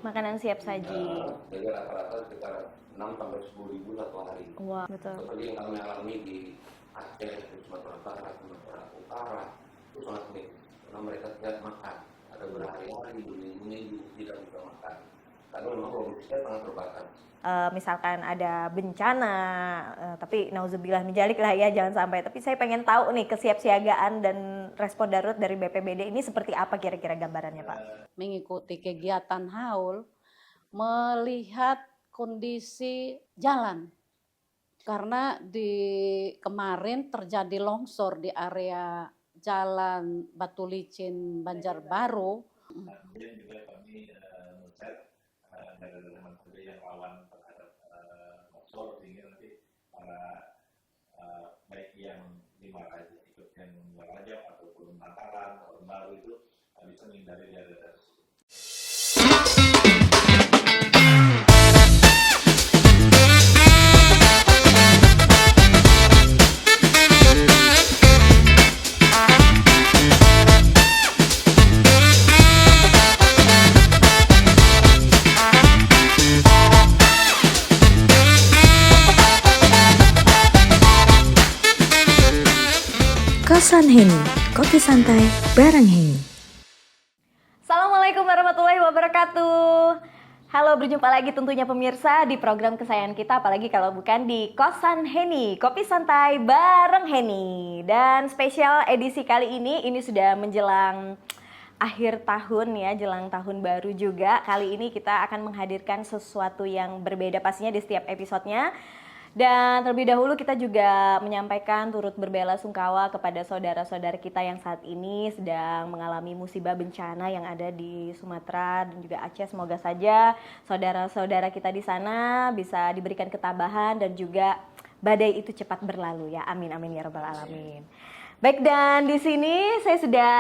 Makanan siap saji. Jadi rata-rata sekitar 6 sampai 10 ribu satu hari. Wah, betul. Seperti yang kami alami di Aceh, di Sumatera Barat, Sumatera Utara, itu sangat unik. Karena mereka tidak makan. Ada berhari-hari, berminggu-minggu tidak bisa makan. Karena memang logistiknya sangat terbatas. Misalkan ada bencana, tapi nauzubillah minjalik lah ya, jangan sampai. Tapi saya pengen tahu nih kesiapsiagaan dan respon darurat dari BPBD ini seperti apa kira-kira gambarannya, Pak? Mengikuti kegiatan haul, melihat kondisi jalan. Karena kemarin terjadi longsor di area Jalan Batu Licin Banjarbaru. Kemudian juga kami men-set daerah-daerah yang rawan terhadap longsor, sehingga nanti para baik yang di Maraja, ikut yang Maraja ataupun Mataram atau Baru itu bisa menghindari daerah-daerah tersebut. Kosan Heni, kopi santai bareng Heni. Assalamualaikum warahmatullahi wabarakatuh. Halo, berjumpa lagi tentunya pemirsa di program kesayangan kita, apalagi kalau bukan di Kosan Heni, kopi santai bareng Heni. Dan spesial edisi kali ini sudah menjelang akhir tahun ya, jelang tahun baru juga. Kali ini kita akan menghadirkan sesuatu yang berbeda pastinya di setiap episodenya. Dan terlebih dahulu kita juga menyampaikan turut berbela-sungkawa kepada saudara-saudara kita yang saat ini sedang mengalami musibah bencana yang ada di Sumatera dan juga Aceh. Semoga saja saudara-saudara kita di sana bisa diberikan ketabahan dan juga badai itu cepat berlalu ya. Amin amin ya rabbal alamin. Baik, dan di sini saya sudah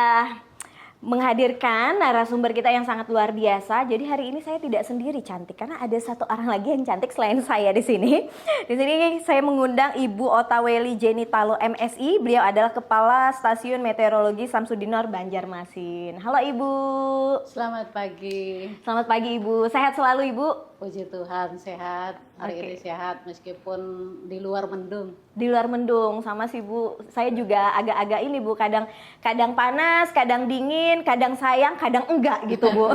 menghadirkan narasumber kita yang sangat luar biasa. Jadi hari ini saya tidak sendiri cantik karena ada satu orang lagi yang cantik selain saya di sini. Di sini saya mengundang Ibu Ottaweli Jenny Talo MSI. Beliau adalah Kepala Stasiun Meteorologi Samsudinor Banjarmasin. Halo Ibu. Selamat pagi. Selamat pagi Ibu. Sehat selalu Ibu? Puji Tuhan sehat, hari ini sehat meskipun di luar mendung. Di luar mendung sama sih Bu. Saya juga agak-agak ini Bu, kadang panas, kadang dingin, kadang sayang, kadang enggak gitu Bu.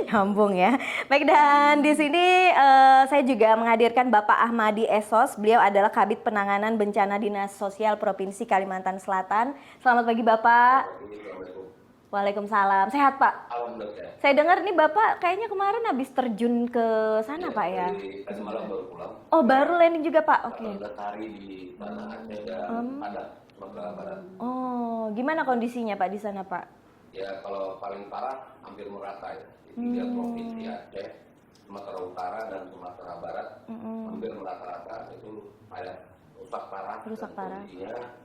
Nyambung ya. Baik, dan di sini saya juga menghadirkan Bapak Ahmadi Esos. Beliau adalah Kabid Penanganan Bencana Dinas Sosial Provinsi Kalimantan Selatan. Selamat pagi Bapak. Waalaikumsalam. Sehat Pak? Alhamdulillah. Saya dengar nih Bapak kayaknya kemarin habis terjun ke sana Pak ya? Tadi malam baru pulang. Oh, baru landing juga Pak? Oke. 18 hari di Tanah Aceh dan Padang, Sumatera Barat. Oh, gimana kondisinya Pak di sana Pak? Ya kalau paling parah hampir merata ya. Di 3 provinsi Aceh, Sumatera Utara dan Sumatera Barat hampir merata-rata itu ada rusak parah. Rusak parah. Kondisinya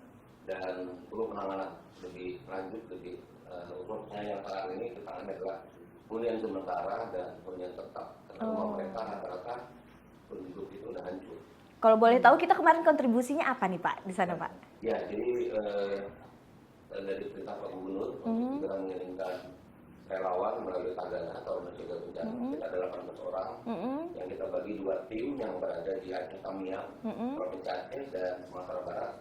dan perlu penanganan lebih lanjut, lebih khususnya yang saat ini ditangani adalah hunian sementara dan hunian tetap. Karena rumah mereka rata-rata penduduk itu sudah hancur. Kalau boleh tahu kita kemarin kontribusinya apa nih Pak di sana Pak? Ya, jadi dari perintah Pak Gubernur untuk segera mengirimkan relawan melalui Tagana atau mencegah bencana. Kita ada 18 orang yang kita bagi 2 tim yang berada di Aceh Tamiang, Provinsi Aceh dan Sumatera Barat,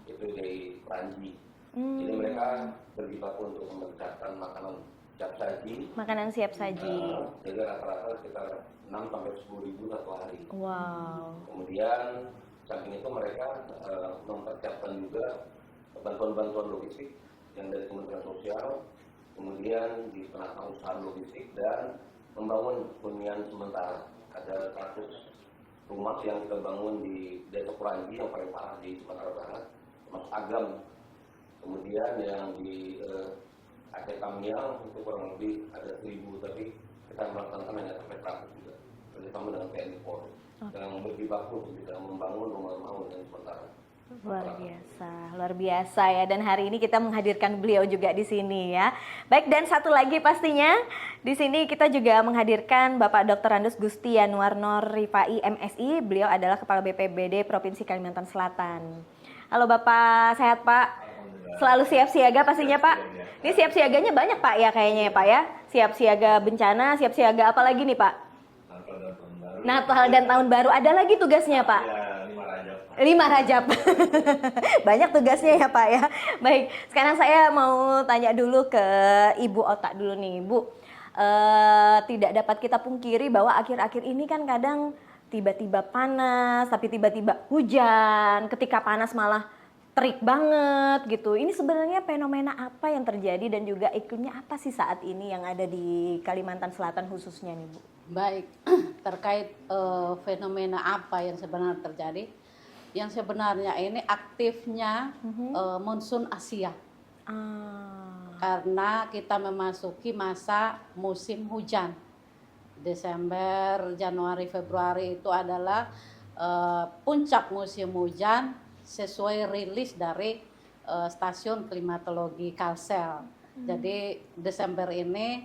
itu di Peranji. Jadi mereka berjibaku untuk mempersiapkan makanan siap saji. Makanan siap saji. Jadi rata-rata sekitar 6 sampai 10 ribu satu hari. Wow. Kemudian samping itu mereka mempersiapkan juga bantuan-bantuan logistik yang dari Kementerian Sosial, kemudian di penata-usahaan logistik dan membangun hunian sementara. Ada 100 rumah yang kita bangun di Desa Peranji yang paling parah di Sumatera Barat, termasuk Agam. Kemudian yang di Aceh Tamiang itu kurang lebih ada 1000, tapi kita melaksanakan hanya sampai 100 juga. Bersama dengan TNI Polri yang berjibaku bisa membangun rumah-rumah yang sementara. Luar biasa ya. Dan hari ini kita menghadirkan beliau juga di sini ya. Baik, dan satu lagi pastinya di sini kita juga menghadirkan Bapak Dr. Andes Gusti Yanuarno Rifai MSI. Beliau adalah Kepala BPBD Provinsi Kalimantan Selatan. Halo Bapak, sehat Pak? Selalu siap siaga pastinya Pak. Ini siap siaganya banyak Pak ya kayaknya ya Pak ya. siap siaga bencana, siap siaga apa lagi nih Pak? Natal dan tahun baru. Natal dan tahun baru, ada lagi tugasnya Pak? Ya, 5 Rajab. 5 Rajab. Banyak tugasnya ya Pak ya. Baik, sekarang saya mau tanya dulu ke Ibu Otak dulu nih Bu. Tidak dapat kita pungkiri bahwa akhir-akhir ini kan kadang tiba-tiba panas, tapi tiba-tiba hujan, ketika panas malah terik banget gitu. Ini sebenarnya fenomena apa yang terjadi dan juga iklimnya apa sih saat ini yang ada di Kalimantan Selatan khususnya nih Bu? Baik, terkait fenomena apa yang sebenarnya terjadi? Yang sebenarnya ini aktifnya monsun Asia. Karena kita memasuki masa musim hujan. Desember, Januari, Februari itu adalah puncak musim hujan sesuai rilis dari stasiun klimatologi Kalsel. Jadi Desember ini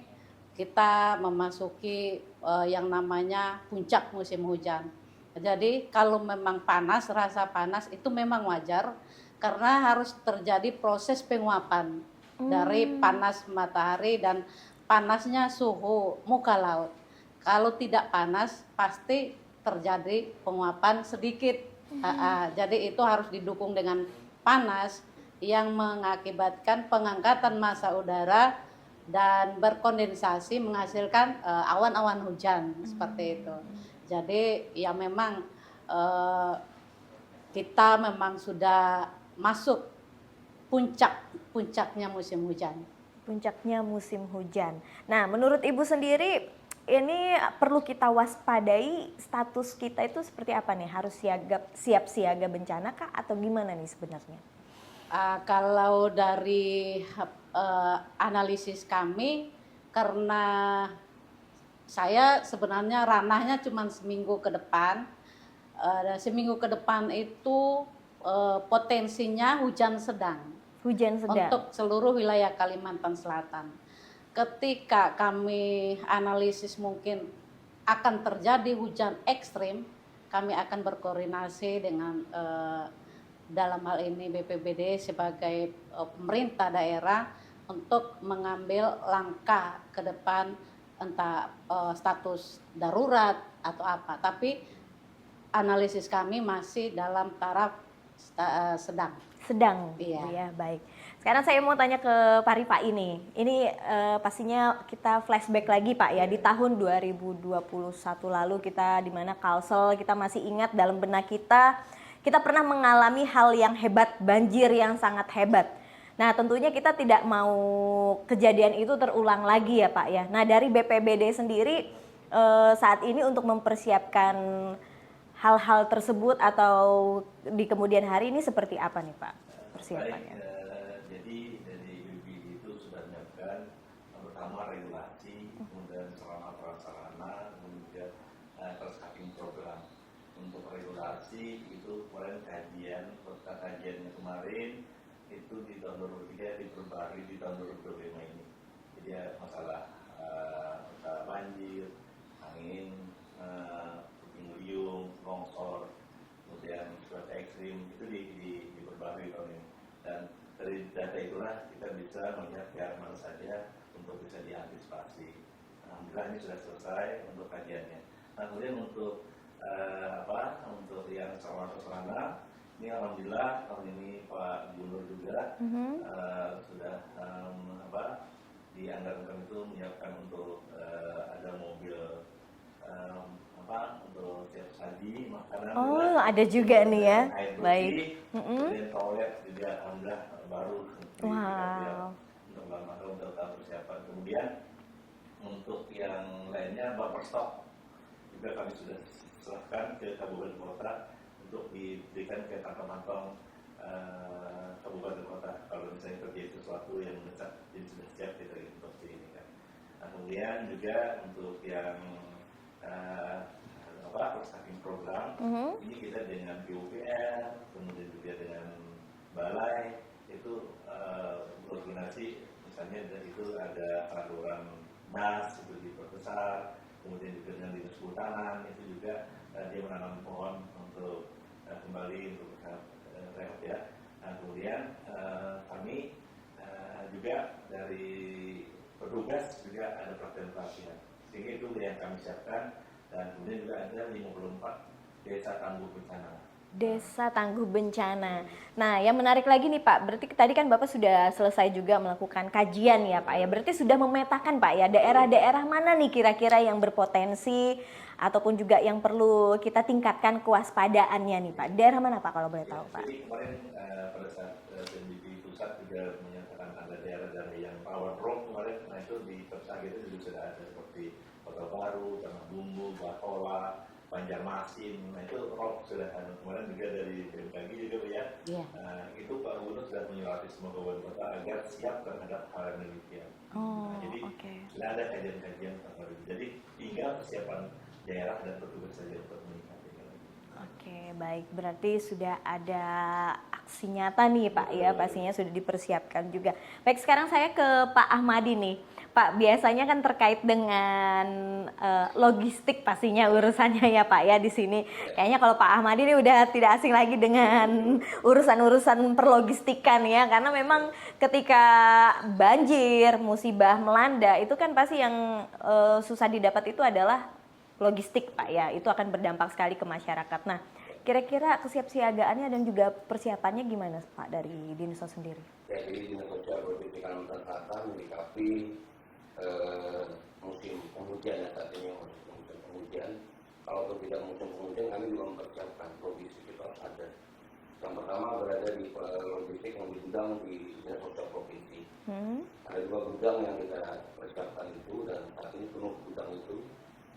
kita memasuki yang namanya puncak musim hujan. Jadi kalau memang panas, rasa panas itu memang wajar karena harus terjadi proses penguapan dari panas matahari dan panasnya suhu muka laut. Kalau tidak panas pasti terjadi penguapan sedikit. Jadi itu harus didukung dengan panas yang mengakibatkan pengangkatan massa udara dan berkondensasi menghasilkan awan-awan hujan seperti itu. Jadi ya memang kita memang sudah masuk puncaknya musim hujan. Puncaknya musim hujan. Nah, menurut Ibu sendiri ini perlu kita waspadai, status kita itu seperti apa nih? Harus siap siaga bencana kah atau gimana nih sebenarnya? Kalau dari analisis kami, karena saya sebenarnya ranahnya cuma seminggu ke depan. Dan seminggu ke depan itu potensinya hujan sedang. Hujan sedang. Untuk seluruh wilayah Kalimantan Selatan. Ketika kami analisis mungkin akan terjadi hujan ekstrim, kami akan berkoordinasi dengan dalam hal ini BPBD sebagai pemerintah daerah untuk mengambil langkah ke depan entah status darurat atau apa. Tapi analisis kami masih dalam taraf sedang. Sedang, Iya. Ya, baik. Sekarang saya mau tanya ke Pak Rifa ini. Ini pastinya kita flashback lagi Pak ya, di tahun 2021 lalu kita di mana Kalsel, kita masih ingat dalam benak kita pernah mengalami hal yang hebat, banjir yang sangat hebat. Nah tentunya kita tidak mau kejadian itu terulang lagi ya Pak ya. Nah dari BPBD sendiri saat ini untuk mempersiapkan hal-hal tersebut atau di kemudian hari ini seperti apa nih Pak persiapannya? Baik, jadi dari BPBD itu sudah menyiapkan pertama regulasi, kemudian sarana prasarana, kemudian cost-cutting program. Untuk regulasi itu kemarin kajiannya kemarin itu di tahun 2003 diperbarui di tahun 2025 ini. Jadi masalah banjir, angin, puting beliung, longsor, kemudian cuaca ekstrim itu diperbarui tahun ini. Dan dari data itulah kita bisa melihat ke mana saja untuk bisa diantisipasi. Alhamdulillah ini sudah selesai untuk kajiannya. Nah kemudian untuk untuk yang sarana ini alhamdulillah tahun ini Pak Gubernur juga sudah dianggarkan itu menyiapkan untuk ada mobil untuk siap saji makanan. Oh ada juga nih ya, air bersih, baik. kemudian toilet juga alhamdulillah baru. Wow. Untuk untuk persiapan. Kemudian untuk yang lainnya buffer stock juga kami sudah serahkan ke kabupaten kota untuk diberikan ke kantong-kantong kabupaten kota kalau misalnya terjadi sesuatu yang mendesak, jadi sudah siap kita seperti ini kan. Nah, kemudian juga untuk yang cost-cutting program ini kita dengan PUPR kemudian juga dengan balai itu koordinasi, misalnya itu ada peraturan MAS itu diperbesar, kemudian juga dengan dinas kehutanan itu juga dia menanam pohon untuk kembali untuk rehab ya. Nah kemudian kami juga dari petugas juga ada pelatihan-pelatihan. Sehingga itu yang kami siapkan, dan kemudian juga ada 54 desa tangguh bencana. Desa Tangguh Bencana. Nah, yang menarik lagi nih Pak, berarti tadi kan Bapak sudah selesai juga melakukan kajian ya Pak ya. Berarti sudah memetakan Pak ya, daerah-daerah mana nih kira-kira yang berpotensi ataupun juga yang perlu kita tingkatkan kewaspadaannya nih Pak. Daerah mana Pak kalau boleh tahu Pak? Jadi kemarin pada saat PBB pusat juga menyatakan ada daerah-daerah yang rawan rob kemarin, nah itu di Persagi itu juga sudah ada seperti Kota Baru, Tanah Bumbu, Batola, Banjarmasin, nah itu rob sudah ada. Kemarin juga dari BMKG juga ya, itu Pak Gubernur sudah menyurati semua kabupaten kota agar siap terhadap hal yang demikian. Oh, Jadi oke. sudah ada kajian-kajian terhadap itu. Jadi tinggal kesiapan daerah dan petugas saja untuk meningkatkan. Oke, baik. Berarti sudah ada aksi nyata nih Pak ya, pastinya sudah dipersiapkan juga. Baik, sekarang saya ke Pak Ahmadi nih. Pak, biasanya kan terkait dengan logistik pastinya urusannya ya Pak ya di sini. Kayaknya kalau Pak Ahmadi ini udah tidak asing lagi dengan urusan-urusan perlogistikan ya, karena memang ketika banjir, musibah melanda itu kan pasti yang susah didapat itu adalah logistik Pak ya. Itu akan berdampak sekali ke masyarakat. Nah, kira-kira kesiapsiagaannya dan juga persiapannya gimana Pak dari Dinso sendiri? Ya, jadi Dinas Sosial Provinsi Kalimantan Selatan menyikapi musim penghujan ya, saat ini musim penghujan. Kalaupun tidak musim penghujan, kami juga mempersiapkan logistik itu harus ada. Yang pertama berada di logistik yang di gudang di Dinas Sosial Provinsi. Ada 2 gudang yang kita persiapkan itu, dan saat ini penuh gudang itu.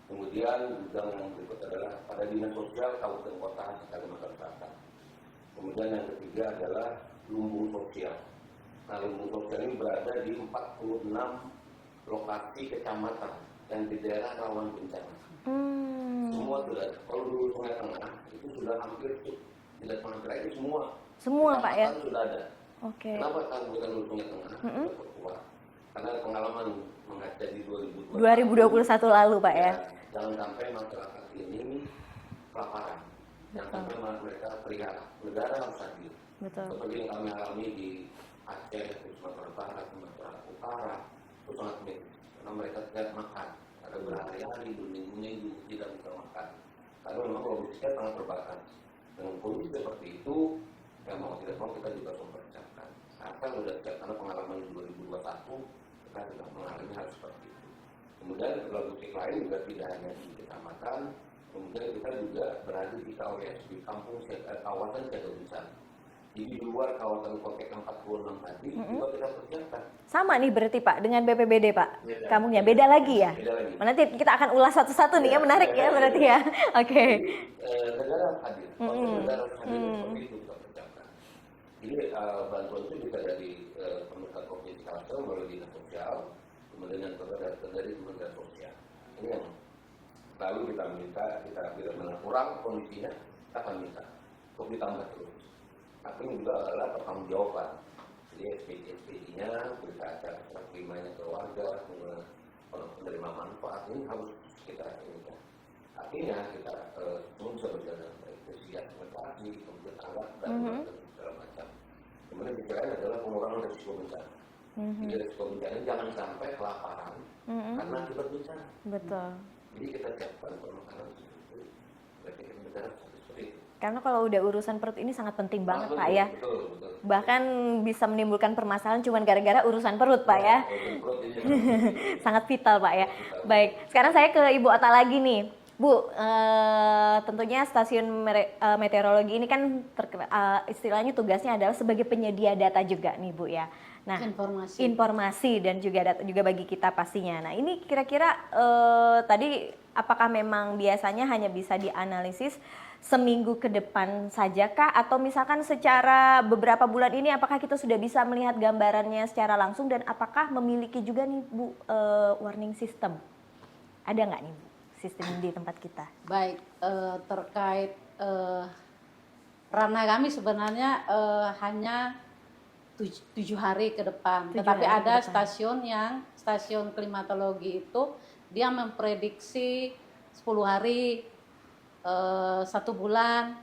Kemudian gudang yang berikut adalah pada Dinas Sosial Kabupaten Kota Kalimantan Selatan. Kemudian yang ketiga adalah lumbung sosial. Nah, lumbung sosial ini berada di 46 lokasi kecamatan yang di daerah rawan bencana. Semua sudah. Kalau dulu Sungai Tengah itu sudah hampir di Sungai Tengah itu semua Pak ya? sudah ada. Oke. Kenapa Kabupaten Sungai Tengah sudah berkuat? Karena pengalaman mengaca di 2021 lalu Pak ya? Jangan sampai masyarakat ini kelaparan. Jangan sampai mereka pelihara. Negara harus hadir. Betul. Seperti yang kami alami di Aceh, di Sumatera Barat, Sumatera Utara, itu sangat medis. Karena mereka tidak makan. Ada berhari-hari, berminggu-minggu tidak bisa makan. Karena memang logistiknya sangat terbatas. Dengan kondisi seperti itu, yang mau tidak mau kita juga harus mempersiapkan. Asal sudah siap, karena pengalaman di 2021 kita tidak mengalami hal seperti itu. Kemudian logistik lain juga tidak hanya di kecamatan, kemudian kita juga berada di KWS, di kampung kawasan siaga bencana. Jadi di luar kawasan kompleks 46 tadi juga kita persiapkan. Sama nih berarti Pak dengan BPBD Pak, Beda. kampungnya beda lagi ya? Beda lagi. Nanti kita akan ulas satu-satu nih ya, menarik ya berarti ya. Oke. Negara harus hadir. Kalau negara harus hadir seperti itu kita persiapkan. Jadi bantuan itu bisa dari pemerintah provinsi Kalsel melalui dinas sosial, kemudian yang kedua dari Kementerian Sosial. Ini yang lalu kita minta, kita bila mana kurang kondisinya, kita akan minta untuk ditambah terus. Tapi ini juga adalah pertanggungjawaban. Jadi SPJ-nya, berita acara terimanya ke warga, penerima manfaat ini harus kita ini. Artinya kita semua bisa berjalan baik, siap mengatasi, kemudian tanggap dan segala macam. Kemudian bicaranya adalah pengurangan risiko bencana. Jadi risiko bencana jangan sampai kelaparan karena akibat bencana. Betul. Jadi kita siapkan pemakanan itu, berarti kita negara seperti itu. Karena kalau udah urusan perut ini sangat penting banget Pak ya. Betul. Bahkan bisa menimbulkan permasalahan cuma gara-gara urusan perut Pak ya. Perut ini Sangat vital Pak ya. Baik, sekarang saya ke Ibu Ata lagi nih. Bu, tentunya stasiun meteorologi ini kan istilahnya tugasnya adalah sebagai penyedia data juga nih Bu ya. Nah, informasi dan juga data juga bagi kita pastinya. Nah, ini kira-kira tadi apakah memang biasanya hanya bisa dianalisis seminggu ke depan sajakah, atau misalkan secara beberapa bulan ini apakah kita sudah bisa melihat gambarannya secara langsung, dan apakah memiliki juga nih Bu warning system? Ada nggak nih Bu sistem di tempat kita? Baik, terkait ranah kami sebenarnya hanya 7 hari ke depan. Tetapi ada stasiun klimatologi itu dia memprediksi 10 hari, 1 bulan,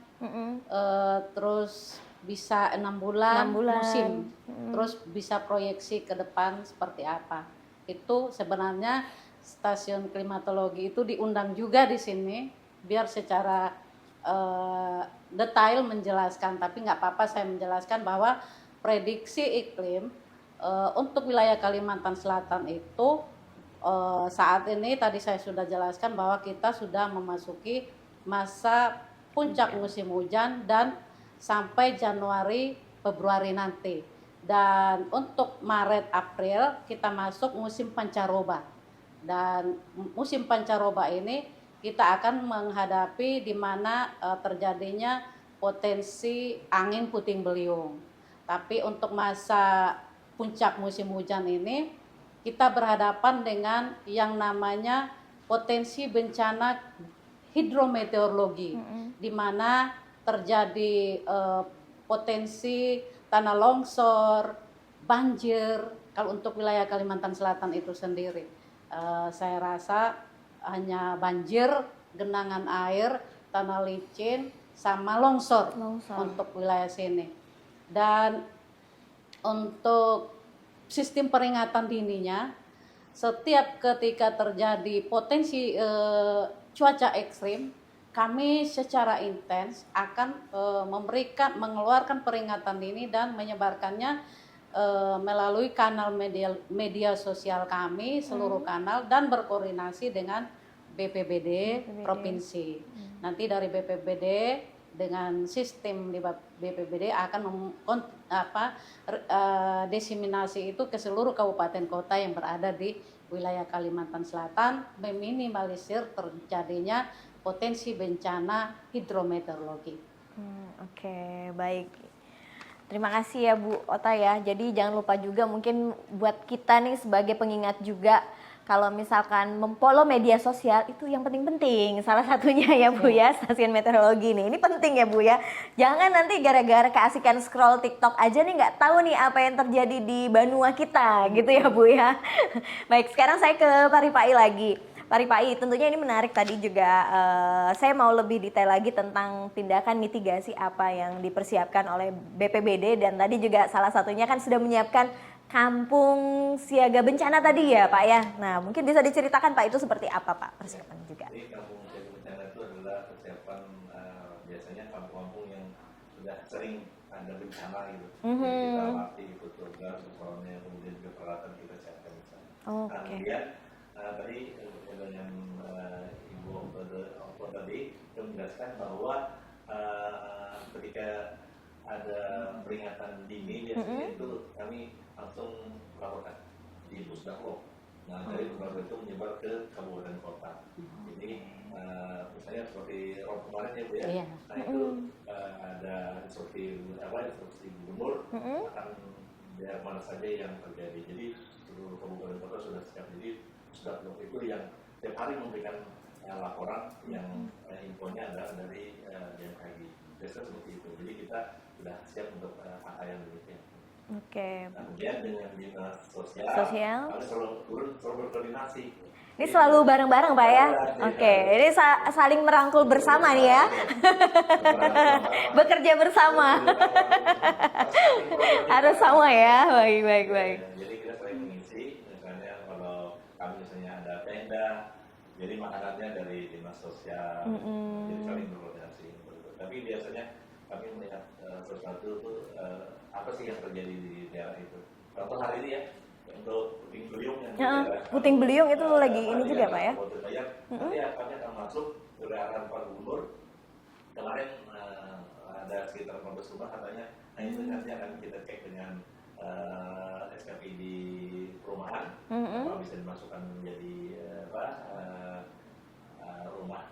terus bisa 6 bulan musim, terus bisa proyeksi ke depan seperti apa. itu sebenarnya stasiun klimatologi itu diundang juga di sini biar secara detail menjelaskan, tapi nggak apa-apa saya menjelaskan bahwa prediksi iklim untuk wilayah Kalimantan Selatan itu saat ini tadi saya sudah jelaskan bahwa kita sudah memasuki masa puncak musim hujan dan sampai Januari Februari nanti. Dan untuk Maret April kita masuk musim pancaroba. Dan musim pancaroba ini kita akan menghadapi di mana terjadinya potensi angin puting beliung. Tapi untuk masa puncak musim hujan ini kita berhadapan dengan yang namanya potensi bencana hidrometeorologi, di mana terjadi potensi tanah longsor, banjir. Kalau untuk wilayah Kalimantan Selatan itu sendiri, saya rasa hanya banjir, genangan air, tanah licin, sama longsor. Untuk wilayah sini. Dan untuk sistem peringatan dininya, setiap ketika terjadi potensi cuaca ekstrim, kami secara intens akan mengeluarkan peringatan dini dan menyebarkannya melalui kanal media sosial kami, seluruh kanal, dan berkoordinasi dengan BPBD provinsi. Nanti dari BPBD dengan sistem di BPBD akan diseminasi itu ke seluruh kabupaten kota yang berada di wilayah Kalimantan Selatan, meminimalisir terjadinya potensi bencana hidrometeorologi. Oke, baik. Terima kasih ya Bu Ota ya. Jadi jangan lupa juga mungkin buat kita nih sebagai pengingat juga, kalau misalkan memfollow media sosial itu yang penting-penting. Salah satunya ya Bu ya, stasiun meteorologi nih. Ini penting ya Bu ya. Jangan nanti gara-gara keasikan scroll TikTok aja nih nggak tahu nih apa yang terjadi di Banua kita gitu ya Bu ya. Baik, sekarang saya ke Pak Rifai lagi. Pak Rifai, tentunya ini menarik tadi juga, saya mau lebih detail lagi tentang tindakan mitigasi apa yang dipersiapkan oleh BPBD, dan tadi juga salah satunya kan sudah menyiapkan kampung siaga bencana tadi ya Pak ya. Nah mungkin bisa diceritakan Pak itu seperti apa Pak persiapan juga. Jadi kampung siaga bencana itu adalah persiapan biasanya kampung-kampung yang sudah sering ada bencana gitu. Jadi kita latih itu tugas, soalnya kemudian juga peralatan kita siapkan di sana. Kemudian tadi dengan Ibu Okto tadi menjelaskan bahwa ketika ada peringatan dini biasanya itu kami langsung melaporkan di Pusdaklo. Nah dari Pusdaklo itu menyebar ke kabupaten kota. Jadi misalnya seperti Rob kemarin ya Bu ya, nah itu ada instruksi gubernur akan daerah mana saja yang terjadi. Jadi seluruh kabupaten kota sudah siap. Jadi Pusdaklo itu yang setiap hari memberikan laporan yang infonya adalah dari BMKG. Biasanya seperti itu. Jadi kita sudah siap untuk hal yang demikian. Oke. Kemudian dengan dinas sosial. Kami selalu berkoordinasi. Ini selalu bareng-bareng Pak ya? Oke, ini saling merangkul bersama nih ya. Bekerja bersama. Harus sama ya, baik. Jadi kita sering mengisi, misalnya kalau kami misalnya ada tenda, jadi makanannya dari dinas sosial, jadi saling berkoordinasi. Tapi biasanya kami melihat sesuatu itu apa sih yang terjadi di daerah itu. Contoh hari ini ya, untuk puting beliung yang puting beliung itu lagi ini juga Pak ya? Nanti kami akan masuk ke arahan Pak Gubernur. Kemarin ada sekitar 15 rumah katanya, nah itu nanti akan kita cek dengan SKP di perumahan, apa bisa dimasukkan menjadi rumah,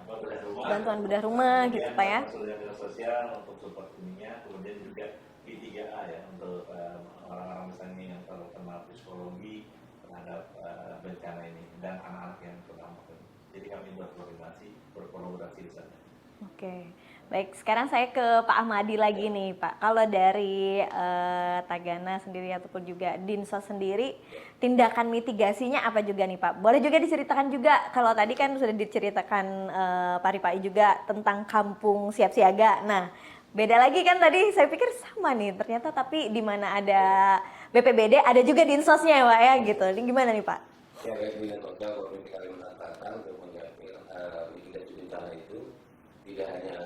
bedah rumah, bantuan bedah rumah gitu Pak ya? Dinas sosial untuk support ininya, kemudian juga P3A ya untuk orang-orang misalnya yang terkena psikologi terhadap bencana ini dan anak-anak yang terdampak. Jadi kami berkolaborasi di sana. Oke, baik. Sekarang saya ke Pak Ahmadi lagi nih Pak. Kalau dari Tagana sendiri ataupun juga Dinsos sendiri, tindakan mitigasinya apa juga nih Pak? Boleh juga diceritakan juga, kalau tadi kan sudah diceritakan Pak Rifai juga tentang kampung siap siaga. Nah, beda lagi kan tadi saya pikir sama nih, ternyata tapi di mana ada BPBD ada juga di insosnya ya Pak ya gitu. Ini gimana nih Pak? Ya, baik Dinas Sosial Provinsi Kalimantan Selatan untuk menyiapkan mitigasi bencana itu tidak hanya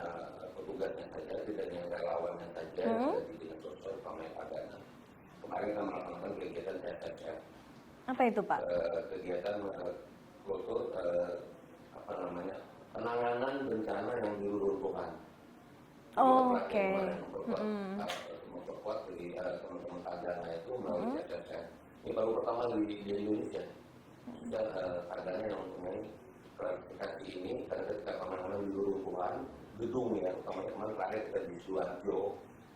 petugasnya saja, tidak hanya relawannya saja di Dinas Sosial sama Tagana. Kemarin kita melaksanakan kegiatan CSR. Apa itu Pak? Kegiatan kultur penanganan bencana yang di reruntuhan. Oh, oke. Memperkuat dari teman-teman Tagana itu melalui CSR. Ini baru pertama di Indonesia. Sudah Tagana yang mempunyai klarifikasi ini karena ketika penanganan di reruntuhan gedung ya, utamanya kemarin terakhir kita di Sidoarjo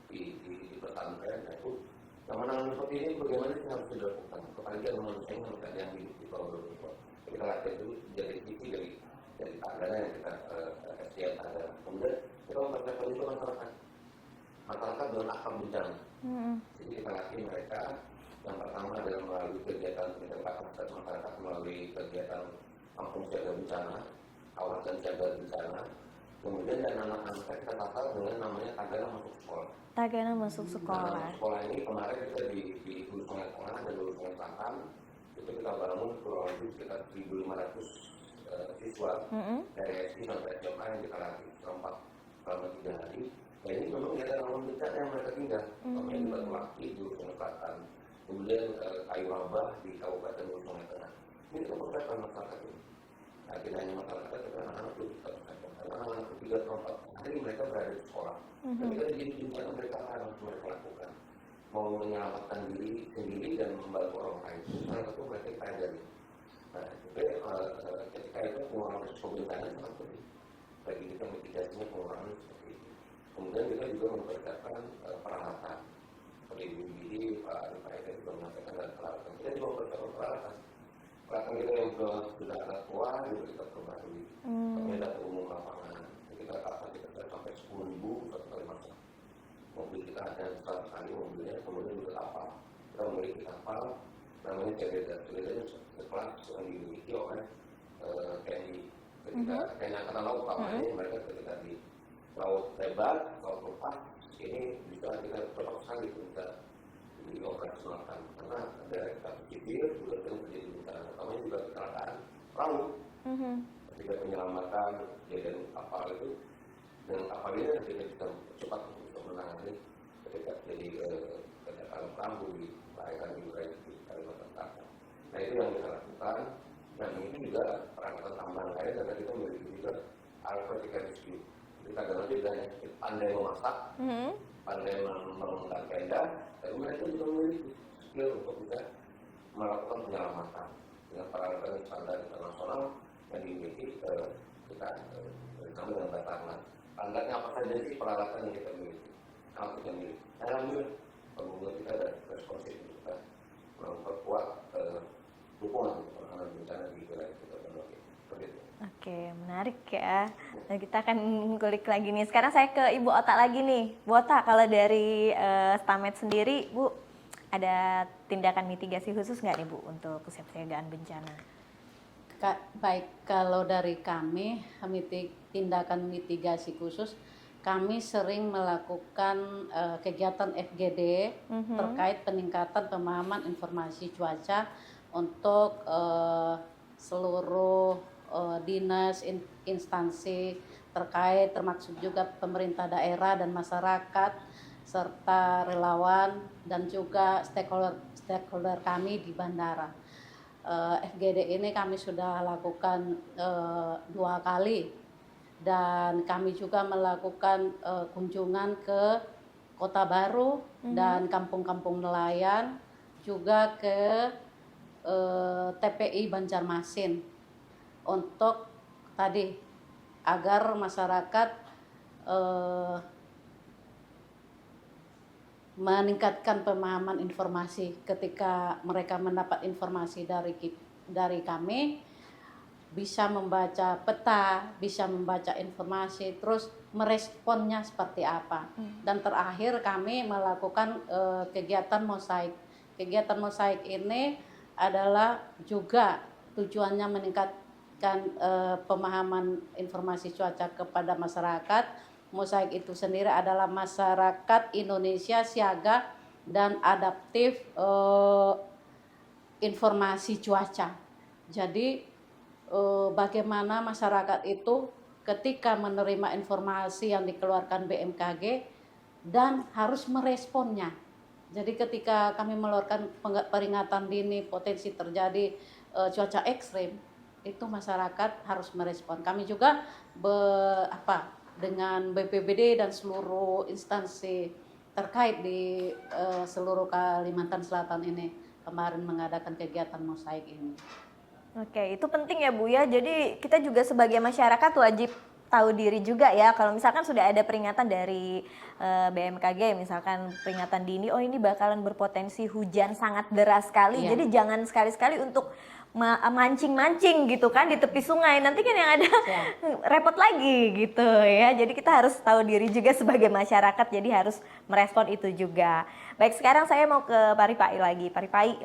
di pesantren, itu penanganan seperti ini bagaimana sih harus dilakukan? Apalagi yang manusia yang ada yang di bawah reruntuhan. Kita lihat itu dari sisi dari Tagana yang kita siap ada. Kemudian kita mempersiapkan itu masyarakat dengan akar bencana. Jadi kita latih mereka yang pertama adalah melalui kegiatan peningkatan masyarakat melalui kegiatan kampung siaga bencana, kawasan siaga bencana. Kemudian dan anak-anak kita tatap dengan namanya Tagana masuk sekolah. Tagana masuk sekolah. Nah, sekolah ini kemarin kita di Hulu Sungai Tengah dan Hulu Sungai Selatan itu kita bangun kurang lebih sekitar 1.500 siswa dari SD sampai SMA yang kita latih selama 3 hari. Nah ini memang ada rawan bencana yang mereka tinggal, namanya di Batu Laki, di Hulu Sungai Selatan, kemudian Kayu Rabah di Kabupaten Hulu Sungai Tengah. Ini kita persiapkan masyarakat ini. Nah, tidak hanya masyarakat, tapi anak-anak itu kita persiapkan. Karena anak-anak 3-4 hari mereka berada di sekolah. Ketika jadi bencana mereka harus mereka lakukan. Mau menyelamatkan diri sendiri dan membantu orang lain. Salah satu mereka kita ajari. Nah, ketika itu pengurangan risiko bencana sangat penting. Bagi kita mitigasinya pengurangan seperti itu. Kemudian kita juga mempersiapkan peralatan. Seperti BPBD, Pak Rifai juga menyampaikan dan peralatan. Kita juga mempersiapkan peralatan. Peralatan kita yang sudah ada tua, juga kita perbarui. Kami ada umum lapangan. Kita kapasitas sampai 10.000 satu kali masa. Mobil kita ada 100 kali mobilnya, kemudian juga kapal. Kita memiliki kapal, namanya Cereda. Cereda itu sekelas yang dimiliki oleh TNI. Ketika TNI Angkatan Laut, kapalnya mereka ketika di laut lebar, laut lepas, ini bisa kita cepat sekali bisa dioperasionalkan. Karena ada kapal sipil juga sering terjadi bencana. Namanya juga kecelakaan perahu. Ketika penyelamatan dan kapal itu, dengan kapal ini kita bisa cepat untuk menangani ketika terjadi kecelakaan perahu di perairan di Kalimantan Selatan. Nah itu yang kita lakukan. Dan ini juga perangkatan tambahan lain karena kita memiliki juga alat vertical rescue. Kita dalam juga pandai memasak, pandai membangun tenda, tapi mereka juga memiliki skill untuk bisa melakukan penyelamatan dengan peralatan standar internasional yang dimiliki kita bersama dengan Basarnas. Standarnya apa saja sih peralatan yang kita miliki? Apa kita miliki? Alhamdulillah, pengguna kita dan responsif kita memperkuat dukungan penanganan bencana di wilayah kita berbagai. Oke, menarik ya. Nah, kita akan ngulik lagi nih. Sekarang saya ke Ibu Ota lagi nih. Bu Ota, kalau dari Stamed sendiri, Bu, ada tindakan mitigasi khusus nggak nih Bu untuk kesiapsiagaan bencana? Baik, kalau dari kami, tindakan mitigasi khusus, kami sering melakukan kegiatan FGD terkait peningkatan pemahaman informasi cuaca untuk seluruh dinas, instansi terkait, termasuk juga pemerintah daerah dan masyarakat, serta relawan dan juga stakeholder kami di bandara. FGD ini kami sudah lakukan 2 kali dan kami juga melakukan kunjungan ke Kota Baru dan kampung-kampung nelayan, juga ke TPI Banjarmasin untuk tadi agar masyarakat meningkatkan pemahaman informasi. Ketika mereka mendapat informasi dari kami, bisa membaca peta, bisa membaca informasi, terus meresponnya seperti apa. Dan terakhir kami melakukan kegiatan mosaik. Kegiatan mosaik ini adalah juga tujuannya meningkatkan pemahaman informasi cuaca kepada masyarakat. Mosaik itu sendiri adalah masyarakat Indonesia siaga dan adaptif informasi cuaca. Jadi bagaimana masyarakat itu ketika menerima informasi yang dikeluarkan BMKG dan harus meresponnya. Jadi ketika kami mengeluarkan peringatan dini potensi terjadi cuaca ekstrim, itu masyarakat harus merespon. Kami juga dengan BPBD dan seluruh instansi terkait di seluruh Kalimantan Selatan ini kemarin mengadakan kegiatan mosaik ini. Oke, itu penting ya Bu ya. Jadi kita juga sebagai masyarakat wajib tahu diri juga ya. Kalau misalkan sudah ada peringatan dari BMKG, misalkan peringatan dini, oh ini bakalan berpotensi hujan sangat deras sekali. Iya. Jadi jangan sekali-sekali untuk mancing-mancing gitu kan di tepi sungai. Nanti kan yang ada repot lagi gitu ya. Jadi kita harus tahu diri juga sebagai masyarakat. Jadi harus merespon itu juga. Baik, sekarang saya mau ke Pak Ripai lagi. Pak Ripai,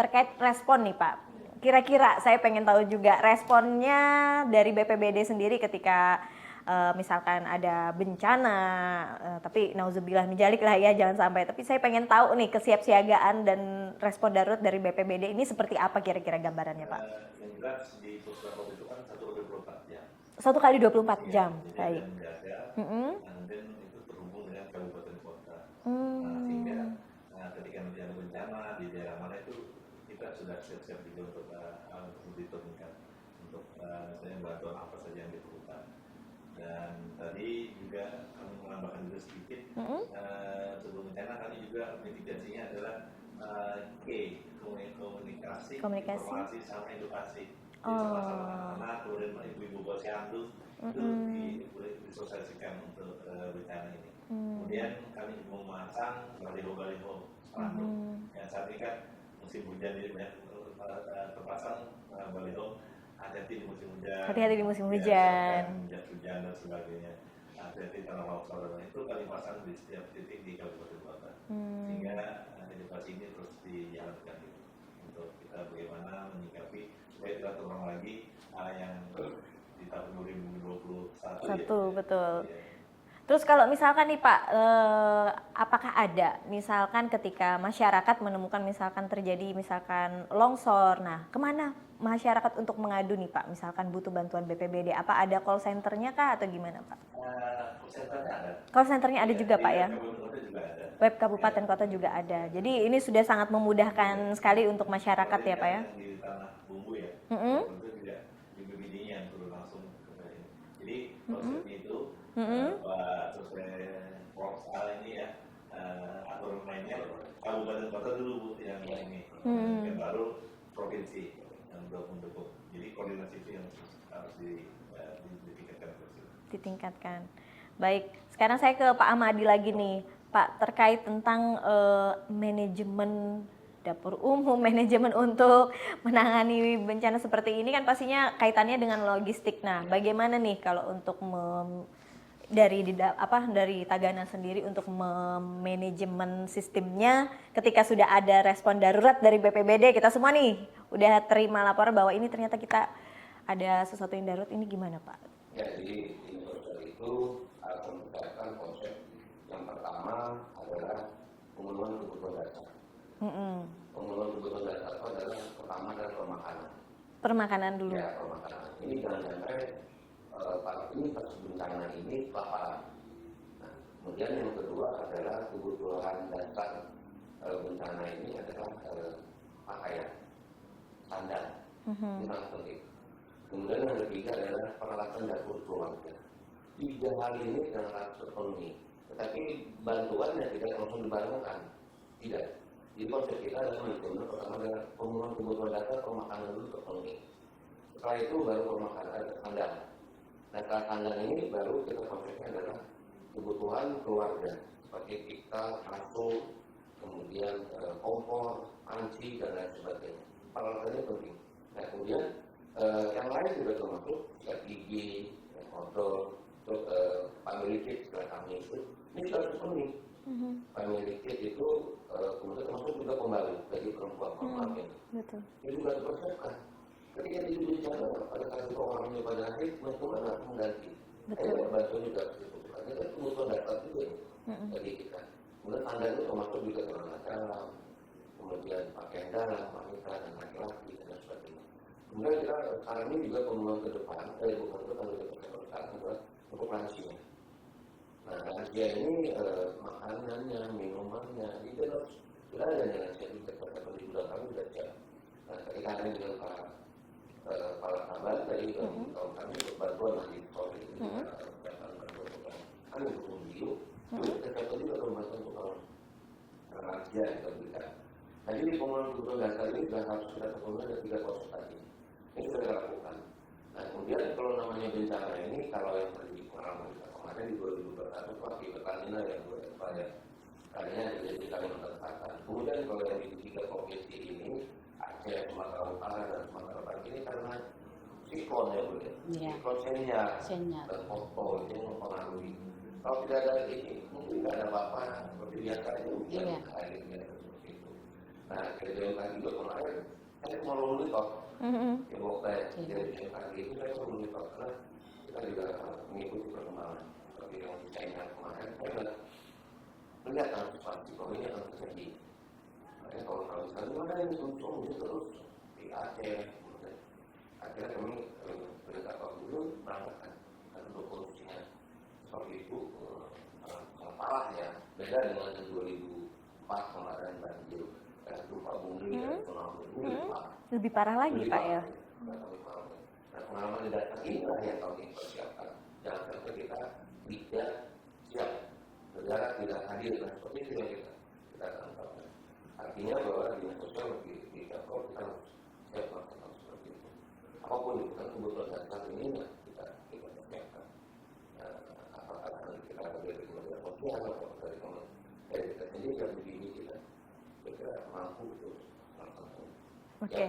terkait respon nih Pak. Kira-kira saya pengen tahu juga responnya dari BPBD sendiri ketika misalkan ada bencana, tapi nauzubillah minjalik lah ya, jangan sampai. Tapi saya pengen tahu nih kesiapsiagaan dan respon darurat dari BPBD ini seperti apa kira-kira gambarannya Pak? Yang jelas di Puskesmas itu kan 1 kali 24 jam. 1 kali 24 jam, Jadi baik. yang menjaga, dan itu terhubung dengan kabupaten kota. Sehingga ketika nanti ada bencana di daerah mana itu kita sudah siap-siap juga untuk diturunkan untuk misalnya bantuan apa saja yang diperlukan. Dan tadi juga kami menambahkan juga sedikit sebelum bencana kami juga mitigasinya adalah komunikasi, informasi sama edukasi. Jadi sama-sama anak, kemudian ibu-ibu posyandu itu disosialisasikan untuk bencana ini. Kemudian kami memasang baliho-baliho spanduk. Yang saat ini kan musim hujan jadi banyak terpasang baliho hati-hati di musim hujan. Hati-hati di musim hujan. Hujan dan sebagainya. Hati-hati tanah longsor dan itu kami pasang di setiap titik di kabupaten kota. Sehingga edukasi ini terus dijalankan gitu. Untuk kita bagaimana menyikapi supaya tidak terulang lagi yang di tahun 2021 ya. Betul. Ya. Terus kalau misalkan nih Pak, apakah ada misalkan ketika masyarakat menemukan misalkan terjadi misalkan longsor, nah kemana masyarakat untuk mengadu nih Pak? Misalkan butuh bantuan BPBD, apa ada call centernya kah atau gimana Pak? Call centernya ada. Call centernya ada juga Pak ya? Juga ada. Web kabupaten kota juga ada. Jadi ini sudah sangat memudahkan sekali untuk masyarakat ya Pak ya? Di tanah bumbu ya. Itu juga BPBD-nya yang turun langsung ke ini. Jadi konsepnya itu Pak Sosmed ini ya aturan mainnya kabupaten kota dulu Bu yang ini, yang baru provinsi yang untuk mendukung. Jadi koordinasi itu yang harus ditingkatkan terus. Ditingkatkan. Baik, sekarang saya ke Pak Ahmadi lagi nih, Pak, terkait tentang manajemen dapur umum, manajemen untuk menangani bencana seperti ini kan pastinya kaitannya dengan logistik. Nah, bagaimana nih kalau untuk dari Tagana sendiri untuk manajemen sistemnya ketika sudah ada respon darurat dari BPBD, kita semua nih udah terima laporan bahwa ini ternyata kita ada sesuatu yang darurat, ini gimana Pak? Ya, jadi itu akan menggunakan konsep yang pertama adalah pemenuhan kebutuhan dasar. Pemenuhan kebutuhan dasar itu adalah pertama adalah pemakanan. Permakanan dulu. Ya, pemakanan. Ini jangan sampai para penyintas bencana ini kelaparan. Nah, kemudian yang kedua adalah kebutuhan dasar bencana ini adalah pakaian, sandal. Ini sangat penting. Kemudian yang ketiga adalah peralatan dapur keluarga. 3 hal ini yang harus terpenuhi. Tetapi bantuannya tidak langsung dibarengkan. Tidak. Jadi konsep kita adalah manajemen pertama adalah pemenuhan kebutuhan dasar, pemakanan dulu terpenuhi. Setelah itu baru pemakanan sandal. Nah, sandal ini baru kita konsepnya adalah kebutuhan keluarga seperti kita, kasur, kemudian kompor, panci dan lain sebagainya. Peralatannya penting. Nah, kemudian yang lain juga termasuk sikat gigi, odol, terus family kit setelah kami itu ini harus terpenuhi. Family kit itu kemudian termasuk juga pembalut bagi perempuan ini. Betul. Itu juga dipersiapkan. Ketika di bencana pada saat itu orangnya pada akhir menentukan mengganti. Bantu juga itu kan kebutuhan dasar juga bagi kita. Kemudian tanda itu termasuk juga celana dalam, kemudian pakaian dalam, wanita dan laki-laki dan sebagainya. Kemudian kita sekarang ini juga pembunuhan ke depan, bukan ke depan, lebih ke sekarang adalah untuk lansia. Nah, lansia ini makanannya, minumannya, itu harus tidak ada yang lansia juga, karena di bulan kami sudah siap. Nah, ketika kami dengan para sahabat dari tahun kami bantuan lagi sore ini, kami dukung bio, kita catat juga pembahasan untuk lansia kita berikan. Jadi di pembangunan kebutuhan dasar ini sudah harus kita terpenuhi ada 3 proses tadi. Ini sudah kita lakukan. Nah, kemudian kalau namanya bencana ini, kalau yang terjadi pengalaman kita kemarin di 2021 pakai Pertamina yang berupaya karena jadi Kalimantan Selatan. Kemudian kalau yang di 3 provinsi ini, Aceh, Sumatera Utara dan Sumatera Barat ini karena siklon ya Bu ya. Siklon senior dan Okto itu mempengaruhi. Kalau tidak ada ini, mungkin tidak ada apa-apa seperti biasanya mungkin akhirnya seperti itu. Nah, kejadian tadi juga kemarin, saya mau monitor yang waktu kejadian tadi itu saya mau monitor karena kita juga mengikuti perkembangan seperti yang di China kemarin. Saya melihat antisipasi bahwa ini akan terjadi. Makanya kalau misalnya mana yang muncul terus di Aceh, akhirnya kami perintah Pak Gubernur berangkatkan karena untuk kondisinya seperti itu parah ya, beda dengan 2004 kemarin banjir, lupa bumi dan tsunami ini Lebih parah lagi Pak ya. Nah, pengalaman di datang inilah yang kami persiapkan. Jangan sampai kita tidak siap, negara tidak hadir dan seperti itu yang kita tanamkan. Artinya bahwa dinas sosial di Pemprov kita harus siap melakukan seperti itu. Apapun itu kan kebutuhan dasar ini kita persiapkan. Apakah nanti kita dari kementerian sosial atau dari kita sendiri dan begini kita mampu itu melakukan. Oke.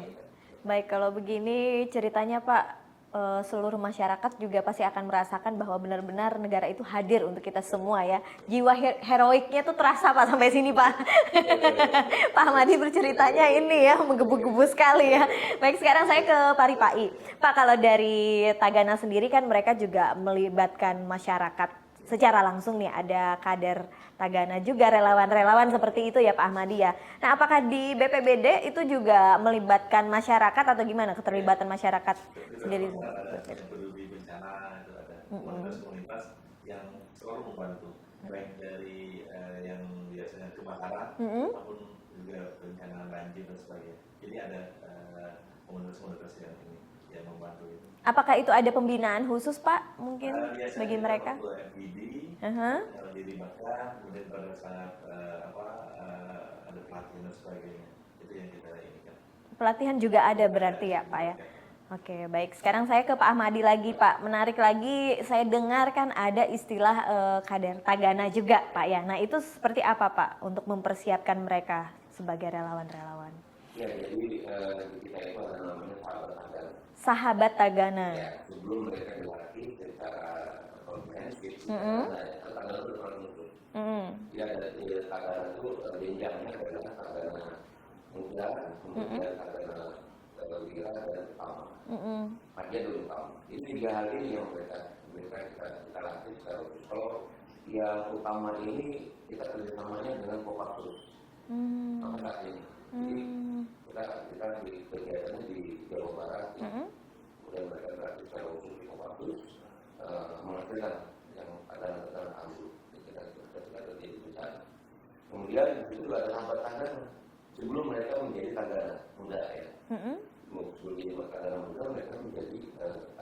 Baik, kalau begini ceritanya Pak, seluruh masyarakat juga pasti akan merasakan bahwa benar-benar negara itu hadir untuk kita semua ya. Jiwa heroiknya tuh terasa Pak sampai sini Pak. Pak Ahmadi berceritanya ini ya menggebu-gebu sekali ya. Baik, sekarang saya ke Pak Ripai. Pak, kalau dari Tagana sendiri kan mereka juga melibatkan masyarakat secara langsung nih, ada kader Tagana juga, relawan-relawan seperti itu ya Pak Ahmadi ya. Nah, apakah di BPBD itu juga melibatkan masyarakat atau gimana keterlibatan masyarakat sendiri? Yang peduli bencana itu ada komunitas-komunitas yang selalu membantu, baik dari yang biasanya kebakaran maupun juga bencana banjir dan sebagainya. Jadi ada komunitas-komunitas yang membantu itu. Apakah itu ada pembinaan khusus Pak mungkin bagi mereka? FGD, dilibatkan, kemudian pada saat ada pelatihan dan sebagainya, itu yang kita inginkan. Pelatihan juga ada berarti ya Pak ya? Oke, baik. Sekarang saya ke Pak Ahmadi lagi Pak. Menarik lagi, saya dengar kan ada istilah kader Tagana juga Pak ya. Nah, itu seperti apa Pak untuk mempersiapkan mereka sebagai relawan-relawan? Ya, jadi kita itu ada namanya sahabat Tagana. Sahabat Tagana. Ya, sebelum mereka dilatih secara komprehensif, Tagana itu paling khusus. Ya, Tagana itu jenjangnya adalah Tagana muda, kemudian Tagana wira dan utama. Bagian dulu utama. Itu 3 hal ini yang kita latih secara khusus. Kalau yang utama ini kita kerjasamanya dengan Kopassus. Sampai saat ini. Jadi kita di kegiatannya di Jawa Barat, kemudian mereka berarti secara khusus di Kopassus menghasilkan yang ada ambil ketika terjadi bencana. Kemudian di situ ada sahabat Tagana. Sebelum mereka menjadi Tagana muda ya. Sebelum jadi Tagana muda mereka menjadi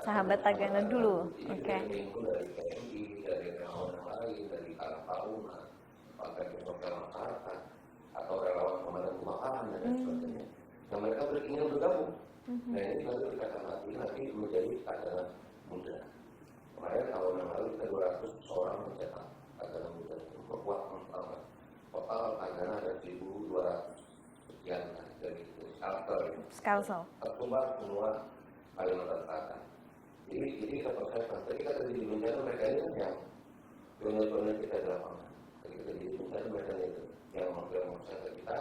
sahabat Tagana dulu. Oke. Dari PMI, dari relawan yang lain, dari Karang Taruna, pakai sosial masyarakat, atau relawan pemadam kebakaran dan sebagainya. Yang mereka ingin bergabung. Nah, ini baru kita akan nanti menjadi Tagana muda. Kemarin tahun yang lalu kita 200 orang mencetak Tagana muda. Memperkuat pertama. Total Tagana ada 1.200 sekian dari Skalsel. Tersebar semua Kalimantan Selatan. Jadi kita persiapkan. Tadi kita di bencana mereka ini kan yang pionir-pionir kita di lapangan. Jadi kita di bencana mereka itu yang mempersiapkan kita,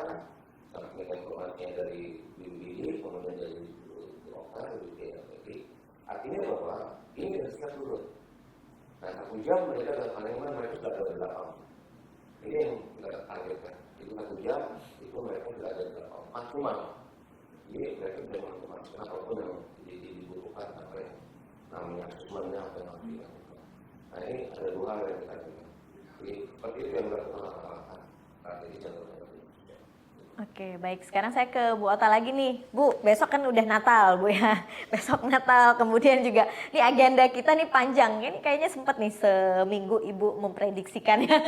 sampaikan informasinya dari BPBD, kemudian dari lokal, dari BPBD. Artinya bahwa ini sudah siap dulu. Nah, 1 jam mereka dalam Palembang mereka sudah ada di lapangan. Ini yang kita targetkan. Itu 1 jam, itu mereka sudah ada berapa? 4 rumah. Jadi mereka sudah melakukan apapun yang dibutuhkan apa yang namanya asesmennya atau yang harus dilakukan. Nah ini ada 2 hal yang kita lakukan. Jadi seperti itu yang dilakukan langkah-langkah strategi jalur darurat ini. Oke, baik. Sekarang saya ke Bu Ota lagi nih. Bu, besok kan udah Natal, Bu ya. Besok Natal, kemudian juga nih agenda kita nih panjang. Ini kayaknya sempat nih seminggu Ibu memprediksikannya.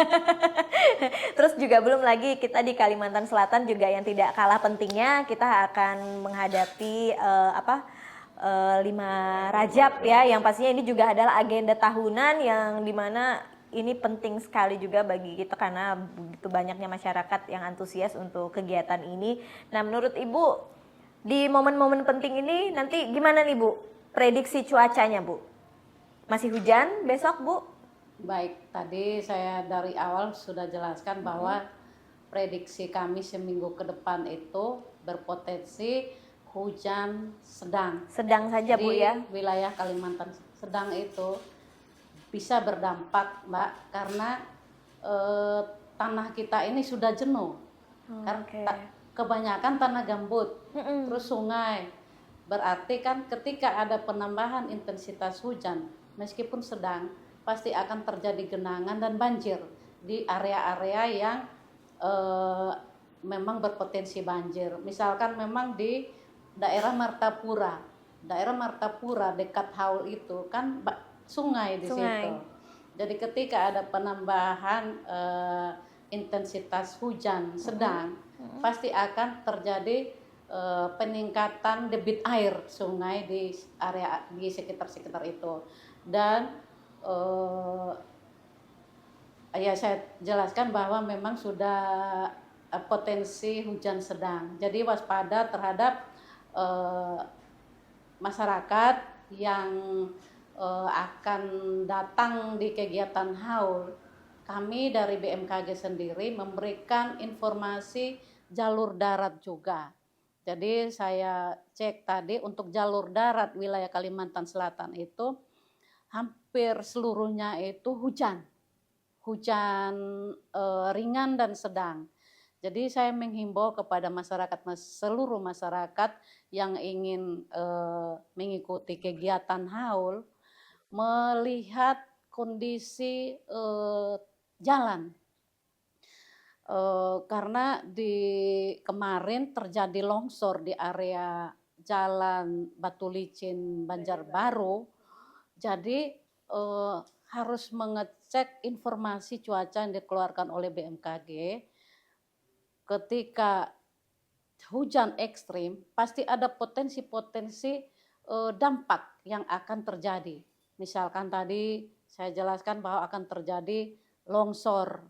Terus juga belum lagi kita di Kalimantan Selatan juga yang tidak kalah pentingnya, kita akan menghadapi 5 Rajab ya, yang pastinya ini juga adalah agenda tahunan yang dimana ini penting sekali juga bagi kita karena begitu banyaknya masyarakat yang antusias untuk kegiatan ini. Nah, menurut Ibu di momen-momen penting ini nanti gimana nih Bu? Prediksi cuacanya Bu? Masih hujan besok Bu? Baik, tadi saya dari awal sudah jelaskan bahwa prediksi kami seminggu ke depan itu berpotensi hujan sedang. Sedang saja Bu Di ya? wilayah Kalimantan sedang itu bisa berdampak, Mbak, karena tanah kita ini sudah jenuh. Karena Oke. kebanyakan tanah gambut, terus sungai. Berarti kan ketika ada penambahan intensitas hujan, meskipun sedang, pasti akan terjadi genangan dan banjir di area-area yang memang berpotensi banjir. Misalkan memang di daerah Martapura dekat Haul itu kan sungai di situ. Jadi ketika ada penambahan intensitas hujan sedang, pasti akan terjadi peningkatan debit air sungai di area di sekitar itu. Dan ya saya jelaskan bahwa memang sudah potensi hujan sedang. Jadi waspada terhadap masyarakat yang akan datang di kegiatan haul. Kami dari BMKG sendiri memberikan informasi jalur darat juga. Jadi saya cek tadi untuk jalur darat wilayah Kalimantan Selatan itu hampir seluruhnya itu hujan ringan dan sedang. Jadi saya menghimbau kepada seluruh masyarakat yang ingin mengikuti kegiatan haul, melihat kondisi jalan. Karena kemarin terjadi longsor di area jalan Batu Licin Banjarbaru, jadi harus mengecek informasi cuaca yang dikeluarkan oleh BMKG. Ketika hujan ekstrim, pasti ada potensi-potensi dampak yang akan terjadi. Misalkan tadi saya jelaskan bahwa akan terjadi longsor,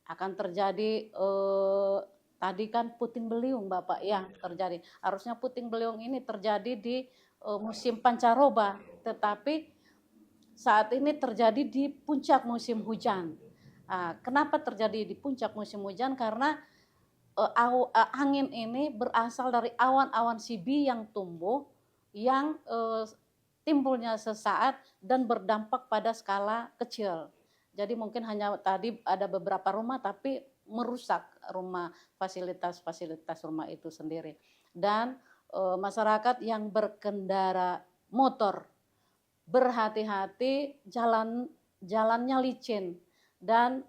akan terjadi tadi kan puting beliung Bapak yang terjadi. Harusnya puting beliung ini terjadi di musim pancaroba, tetapi saat ini terjadi di puncak musim hujan. Kenapa terjadi di puncak musim hujan? Karena angin ini berasal dari awan-awan CB yang tumbuh, yang timbulnya sesaat dan berdampak pada skala kecil. Jadi mungkin hanya tadi ada beberapa rumah tapi merusak fasilitas rumah itu sendiri. Dan masyarakat yang berkendara motor berhati-hati, jalannya licin dan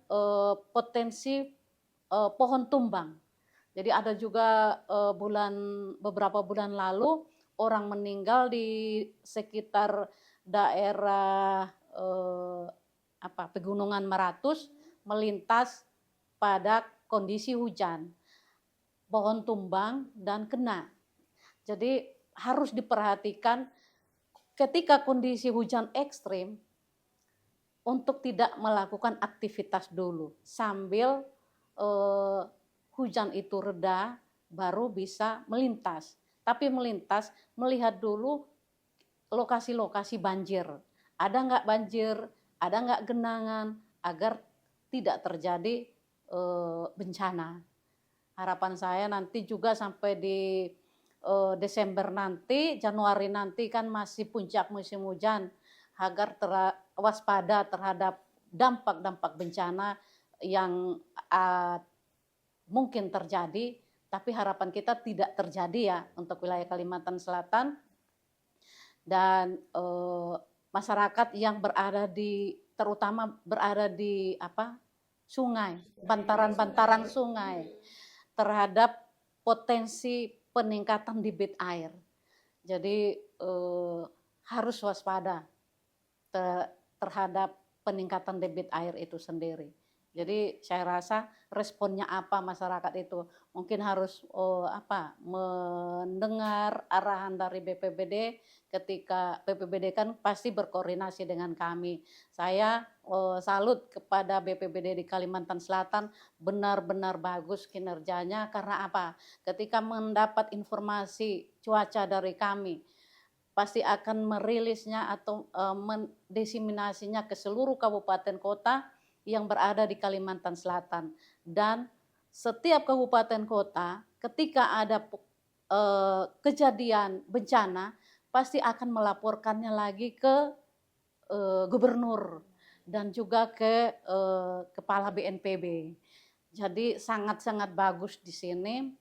potensi pohon tumbang. Jadi ada juga beberapa bulan lalu orang meninggal di sekitar daerah Pegunungan Meratus melintas pada kondisi hujan, pohon tumbang dan kena. Jadi harus diperhatikan ketika kondisi hujan ekstrim untuk tidak melakukan aktivitas dulu sambil hujan itu reda baru bisa melintas. Tapi melintas melihat dulu lokasi-lokasi banjir. Ada nggak banjir, ada nggak genangan agar tidak terjadi bencana. Harapan saya nanti juga sampai di Desember nanti, Januari nanti kan masih puncak musim hujan, agar waspada terhadap dampak-dampak bencana yang saat mungkin terjadi, tapi harapan kita tidak terjadi ya untuk wilayah Kalimantan Selatan. Dan masyarakat yang terutama berada di sungai, bantaran-bantaran sungai, terhadap potensi peningkatan debit air. Jadi harus waspada terhadap peningkatan debit air itu sendiri. Jadi saya rasa responnya apa masyarakat itu mungkin harus mendengar arahan dari BPBD. Ketika BPBD kan pasti berkoordinasi dengan kami. Saya salut kepada BPBD di Kalimantan Selatan, benar-benar bagus kinerjanya. Karena apa? Ketika mendapat informasi cuaca dari kami, pasti akan merilisnya atau mendesiminasinya ke seluruh kabupaten kota yang berada di Kalimantan Selatan. Dan setiap kabupaten kota ketika ada kejadian bencana pasti akan melaporkannya lagi ke gubernur dan juga ke kepala BNPB. Jadi sangat-sangat bagus di sini,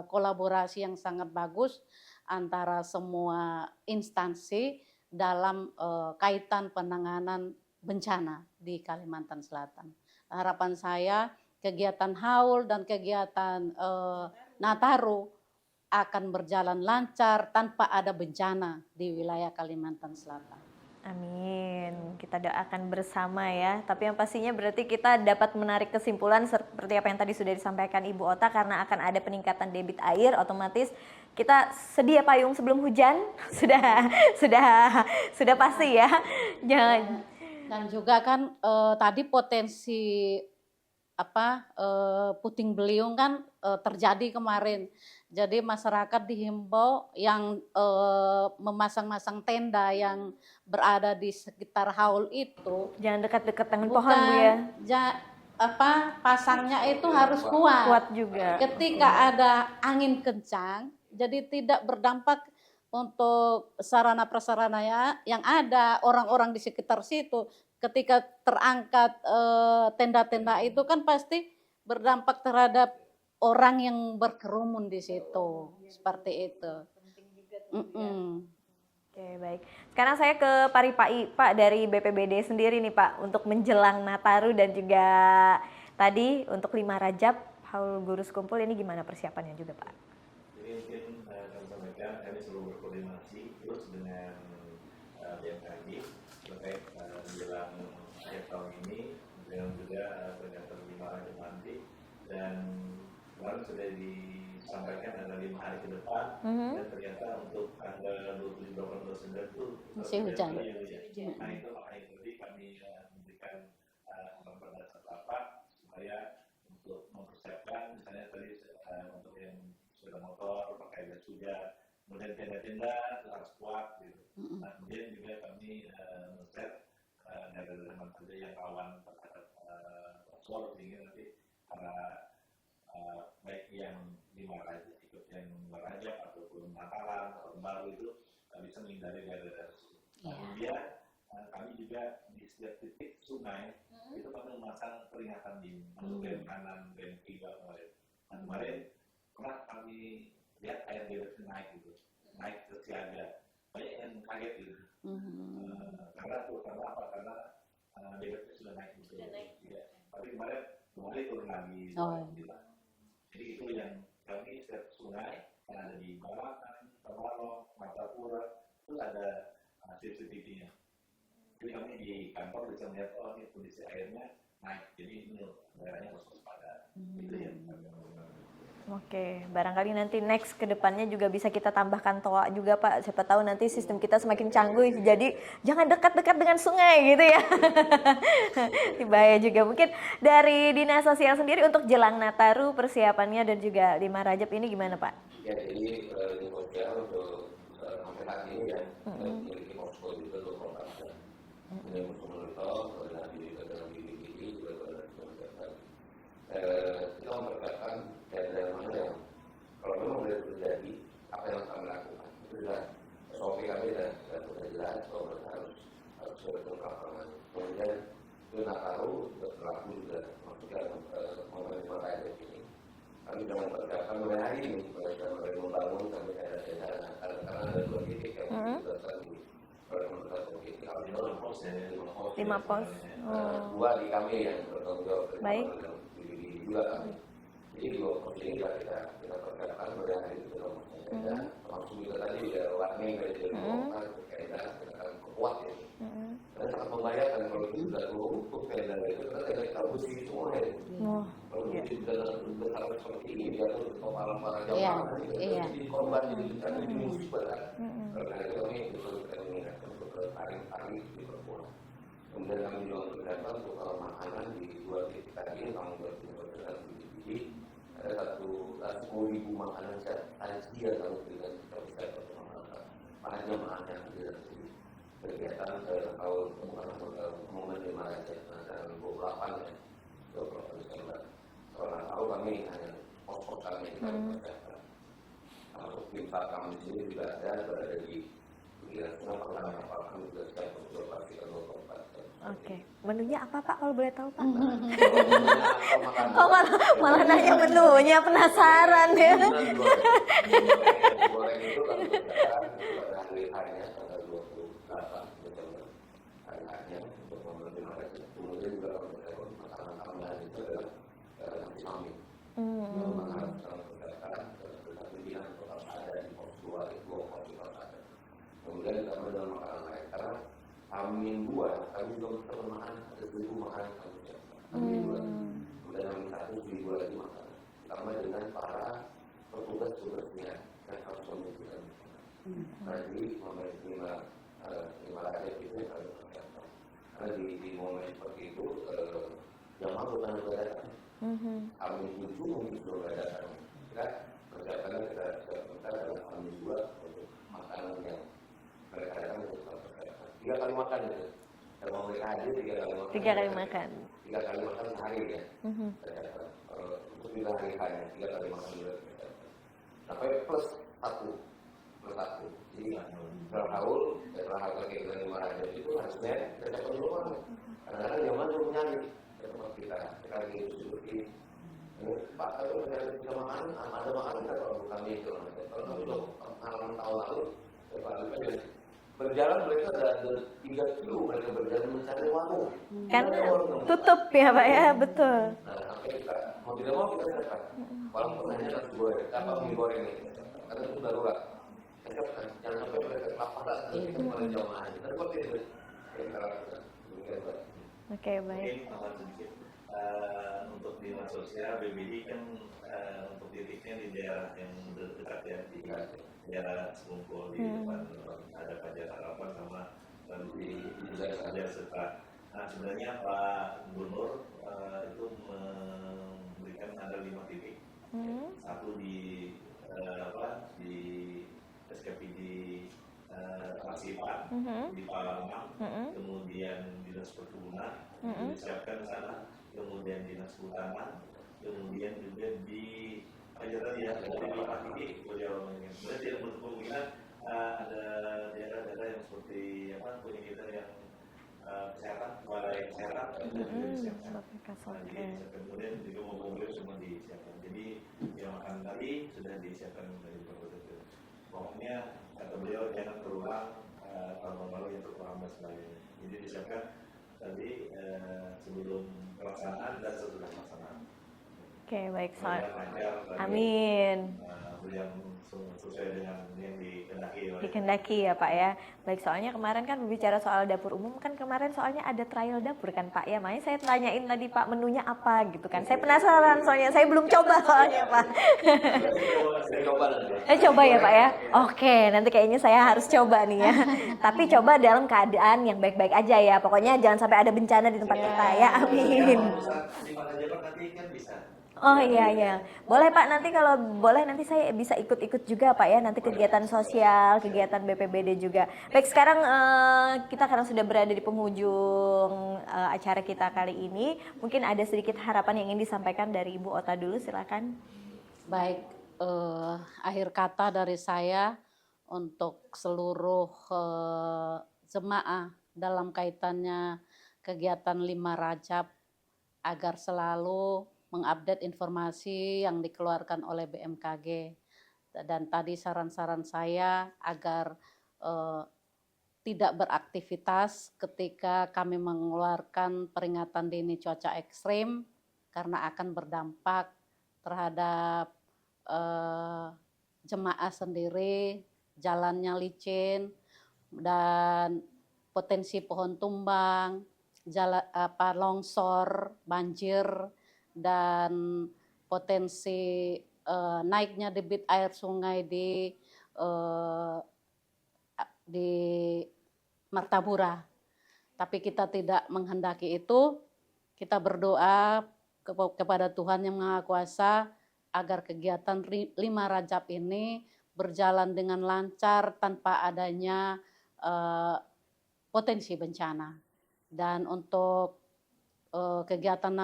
kolaborasi yang sangat bagus antara semua instansi dalam kaitan penanganan bencana di Kalimantan Selatan. Harapan saya kegiatan haul dan kegiatan Nataru akan berjalan lancar tanpa ada bencana di wilayah Kalimantan Selatan. Amin. Kita doakan bersama ya. Tapi yang pastinya berarti kita dapat menarik kesimpulan seperti apa yang tadi sudah disampaikan Ibu Ota, karena akan ada peningkatan debit air, otomatis kita sedia payung sebelum hujan. Sudah pasti ya. Jangan. Dan juga kan tadi potensi puting beliung kan terjadi kemarin. Jadi masyarakat dihimbau yang memasang-masang tenda yang berada di sekitar haul itu Jangan dekat-dekat dengan pohon Bu ya. Pasangnya itu harus kuat. Kuat juga. Ketika ada angin kencang, jadi tidak berdampak untuk sarana prasarana yang ada, orang-orang di sekitar situ. Ketika terangkat tenda-tenda itu kan pasti berdampak terhadap orang yang berkerumun di situ, seperti itu. Oke, baik. Sekarang saya ke Paripai, Pak, dari BPBD sendiri nih Pak, untuk menjelang Nataru dan juga tadi untuk 5 Rajab, haul Gurus Kumpul ini gimana persiapannya juga Pak? Jadi mungkin kami sampaikan, kami selalu berkoordinasi terus dengan BMKG terkait menjelang akhir tahun ini, dengan juga peringatan 5 Rajab nanti, dan kemarin sudah disampaikan ada 5 hari ke depan, dan ternyata untuk tanggal 27-29 itu masih hujan. Nah itu makanya tadi kami memberikan pada apa supaya untuk mempersiapkan, misalnya tadi untuk yang sepeda motor pakai jas hujan, kemudian tenda-tenda harus kuat gitu. Nah kemudian juga kami men-set daerah-daerah mana saja yang rawan terhadap longsor, sehingga nanti para baik yang 5 Rajab, ikut yang 5 Rajab ataupun Natalan atau baru itu bisa menghindari daerah-daerah tersebut. Kemudian kami juga di setiap titik sungai itu kami memasang peringatan dini untuk rem kanan, rem 3 kemarin. Nah, kemarin pernah kami lihat air debit naik gitu, naik ke siaga. Banyak yang kaget gitu. Karena apa? Karena debitnya sudah naik gitu. Ya. Tapi kemarin kembali turun lagi. Jadi itu yang kami setiap sungai yang ada di Balakan, Tamalong, Martapura itu ada CCTV-nya. Jadi kami di kantor bisa melihat ini kondisi airnya naik. Jadi ini daerahnya harus waspada. Itu yang kami lakukan. Oke, barangkali nanti next ke depannya juga bisa kita tambahkan toa juga Pak. Siapa tahu nanti sistem kita semakin canggih, jadi jangan dekat-dekat dengan sungai gitu ya. Bahaya juga. Mungkin dari Dinas Sosial sendiri untuk jelang Nataru persiapannya dan juga 5 Rajab ini gimana Pak? Ya, jadi di sosial untuk sampai saat ini ya memiliki posko juga untuk kontak. Ini untuk monitor dan di dalam BPBD juga mempersiapkan. Kita mempersiapkan daerah mana yang kalau memang sudah terjadi apa yang kami lakukan itu sudah SOP kami dan sudah jelas bahwa harus betul lapangan. Kemudian itu Nataru juga berlaku juga maksudnya momen Raya ini. Kami sudah mempersiapkan mulai hari ini mereka membangun sampai ada karena ada 2 titik yang sudah di pemerintah provinsi Aldo 5 pos. 2 di kami yang bertanggung jawab Baik. di 2 kami. Jadi 2 pos ini kita persiapkan mulai hari itu dan langsung juga tadi udah warning dari bongkar kita akan perkuat ya. Dan sangat membahayakan kalau itu sudah untuk tenda itu karena kita mesti semua ya. Kalau itu sudah besar seperti ini jatuh ke kepala para jamaah jadi korban jadi bencana jadi musibah kan. Karena itu kami betul kita mengingatkan untuk tarik diperkuat. Kemudian kami juga berkaitan untuk makanan di 2 titik tadi tanggung jawab dan biji ada 10.000 makanan saja kalau kita bisa pertemuan para jamaahnya kegiatan tahun momen 5 dan 28 ya 28 Desember. Karena tahu kami hanya pos-pos kami kita persiapkan. Termasuk tim SAR kami sini juga ada berada di pinggiran sungai kapal kami juga siap untuk pastikan 24 jam. Oke, menunya apa Pak kalau boleh tahu Pak? Oh, malah nanya menunya, penasaran ya. Goreng itu kami kerjakan pada hari-harinya tanggal 28 Desember hari-harinya untuk memenuhi mereka. Kemudian juga kami kerjakan makanan tambahan itu adalah nasi mami. Makanan kami kerjakan tetapi dia tetap ada di pos 2 itu pos tetap ada. Kemudian kami dalam makanan lain karena Amin 2 kami juga tetap makan ada 1.000 makanan kami kerjakan. Amin 2 kemudian Amin 1 1.000 lagi makanan sama dengan para petugas-tugasnya yang harus memiliki tadi momen 5 raja itu yang kami persiapkan karena di momen seperti itu jamaah bukan berdatang Amin 7 mungkin belum berdatang kita persiapkannya kita minta dalam Amin 2 untuk makanan yang mereka datang untuk persiapkan 3 kali makan gitu kalau mereka hadir 3 kali makan 3 kali makan 3 kali makan sehari ya untuk 3 hari-hari 3 kali makan juga sampai plus 1 jadi berhaul setelah harga kegiatan 5 raja itu harusnya kita dapat peluang kadang-kadang zaman belum nyari ke tempat kita lagi seperti Pak kalau bisa makan ada makanan kita kalau kami itu kalau kami sudah pengalaman tahun lalu berjalan mereka ada 3 kilo mereka berjalan mencari warung kan tutup ya Pak ya, betul. Nah sampai kita mau tidak mau kita dapat walaupun hanya nasi goreng apa mie goreng ini karena itu darurat jangan sampai mereka kelaparan nanti kepada jamaah kita seperti itu yang kita lakukan. Oke, baik. Mungkin tambah sedikit untuk dinas sosial BBD kan untuk titiknya di daerah yang dekat ya di daerah Sekumpul di depan ada Fajar Harapan sama di Fajar Serta. Nah sebenarnya Pak Gubernur itu memberikan ada 5 titik, satu di di SKPD Masipan di Palembang, kemudian dinas perkebunan disiapkan di sana, kemudian dinas kehutanan, kemudian juga di Pajaran ya ada 5 titik beliau mengingat. Berarti untuk kemungkinan ada daerah-daerah yang seperti punya kita yang kesehatan, balai kesehatan itu juga disiapkan. Kemudian juga mobil semua disiapkan. Jadi yang makan tadi sudah disiapkan dari beberapa. Pokoknya kata beliau jangan terulang tahun lalu yang terulang dan sebagainya. Jadi disiapkan tadi sebelum pelaksanaan dan sesudah pelaksanaan. Oke, baik. Amin. Yang sesuai dengan yang dikendaki ya Pak ya. Baik, soalnya kemarin kan berbicara soal dapur umum kan kemarin soalnya ada trial dapur kan Pak ya. Makanya saya tanyain tadi Pak menunya apa gitu kan. Saya penasaran soalnya saya belum coba soalnya Pak. Coba ya Pak ya. Oke, nanti kayaknya saya harus coba nih ya. Tapi coba dalam keadaan yang baik-baik aja ya. Pokoknya jangan sampai ada bencana di tempat kita ya. Amin. Oh iya. Boleh Pak, nanti kalau boleh nanti saya bisa ikut-ikut juga Pak ya, nanti kegiatan sosial, kegiatan BPBD juga. Baik, sekarang kita karena sudah berada di penghujung acara kita kali ini, mungkin ada sedikit harapan yang ingin disampaikan dari Ibu Ota dulu, silakan. Baik, akhir kata dari saya untuk seluruh jemaah dalam kaitannya kegiatan 5 Rajab agar selalu mengupdate informasi yang dikeluarkan oleh BMKG. Dan tadi saran-saran saya agar tidak beraktivitas ketika kami mengeluarkan peringatan dini cuaca ekstrim karena akan berdampak terhadap jemaah sendiri, jalannya licin dan potensi pohon tumbang, longsor, banjir, dan potensi naiknya debit air sungai di Martapura. Tapi kita tidak menghendaki itu, kita berdoa kepada Tuhan Yang Maha Kuasa agar kegiatan 5 Rajab ini berjalan dengan lancar tanpa adanya potensi bencana. Dan untuk kegiatan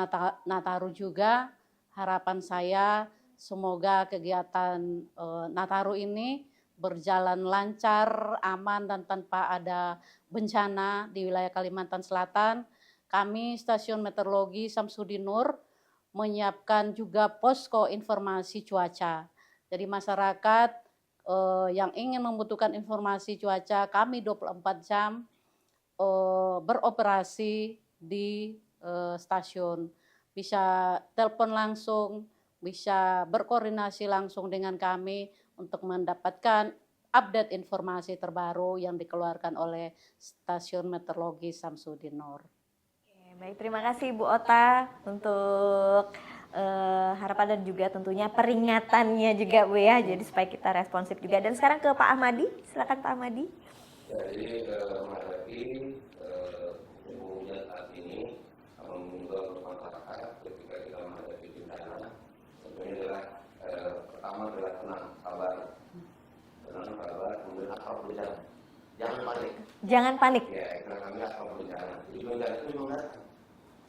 Nataru juga, harapan saya semoga kegiatan Nataru ini berjalan lancar, aman, dan tanpa ada bencana di wilayah Kalimantan Selatan. Kami Stasiun Meteorologi Samsudin Nur menyiapkan juga posko informasi cuaca. Jadi masyarakat yang ingin membutuhkan informasi cuaca, kami 24 jam beroperasi di stasiun. Bisa telepon langsung, bisa berkoordinasi langsung dengan kami untuk mendapatkan update informasi terbaru yang dikeluarkan oleh Stasiun Meteorologi Samsudin Nur. Oke, baik, terima kasih Bu Ota untuk harapan dan juga tentunya peringatannya juga Bu ya, jadi supaya kita responsif juga. Dan sekarang ke Pak Ahmadi, silakan Pak Ahmadi. Jadi menghadapi hujan saat ini, mengimbau untuk masyarakat ketika kita menghadapi bencana, tentunya adalah pertama adalah tenang, sabar, kemudian asal bencana, jangan panik. Jangan panik. Ya, karena kami asal bencana. Jadi bencana itu memang datang,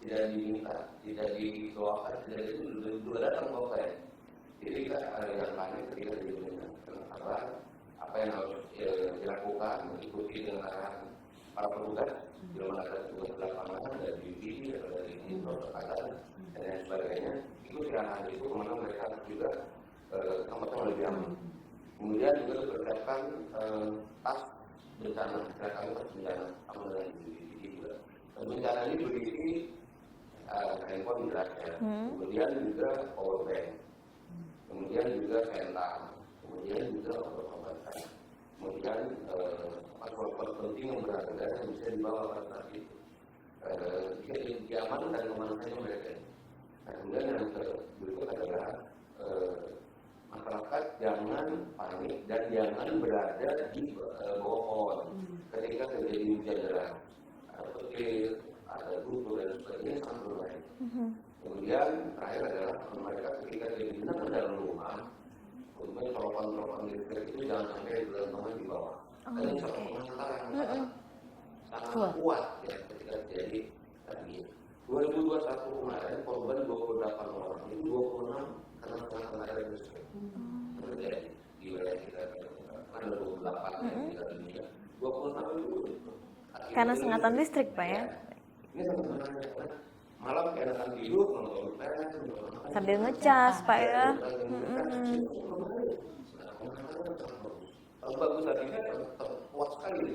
tidak diminta, tidak didoakan, tidak juga datang ke saya. Jadi kita jangan panik ketika terjadi bencana, tenang, sabar. Apa yang harus dilakukan, mengikuti dengan arahan para petugas, belum ada tugas di lapangan dari BPD atau dari Protokadan dan lain sebagainya. Ikuti arahan itu, kemana mereka juga sama-sama lebih aman. Kemudian juga dipersiapkan tas bencana, kereta tas bencana, sama dengan BPD juga. Bencana ini berisi handphone jelas ya, kemudian juga power bank, kemudian juga sentang, kemudian juga obat-obatan, kemudian alat-alat penting yang berharga yang bisa dibawa pada saat itu. Jika diamankan kemana saja mereka. Nah, kemudian yang berikut adalah masyarakat jangan panik dan jangan berada di bawah pohon ketika terjadi hujan deras, ada petir, ada guntur dan sebagainya sangat berbahaya. Kemudian terakhir adalah mereka ketika benar di dalam rumah, kemudian teropong listrik itu jangan sampai berlenturan di bawah. Karena ini satu pengantaran sangat kuat ya ketika terjadi tadi. 2021 kemarin korban 28 orang, itu 26 karena pengantaran air listrik. Terjadi di wilayah kita, ada 28 yang meninggal dunia, 26 itu. Karena sengatan listrik Pak ya. Ini sebenarnya malam keenakan tidur nonton pers Sambil ngecas Pak ya. Kalau bagus tadi kan kuat sekali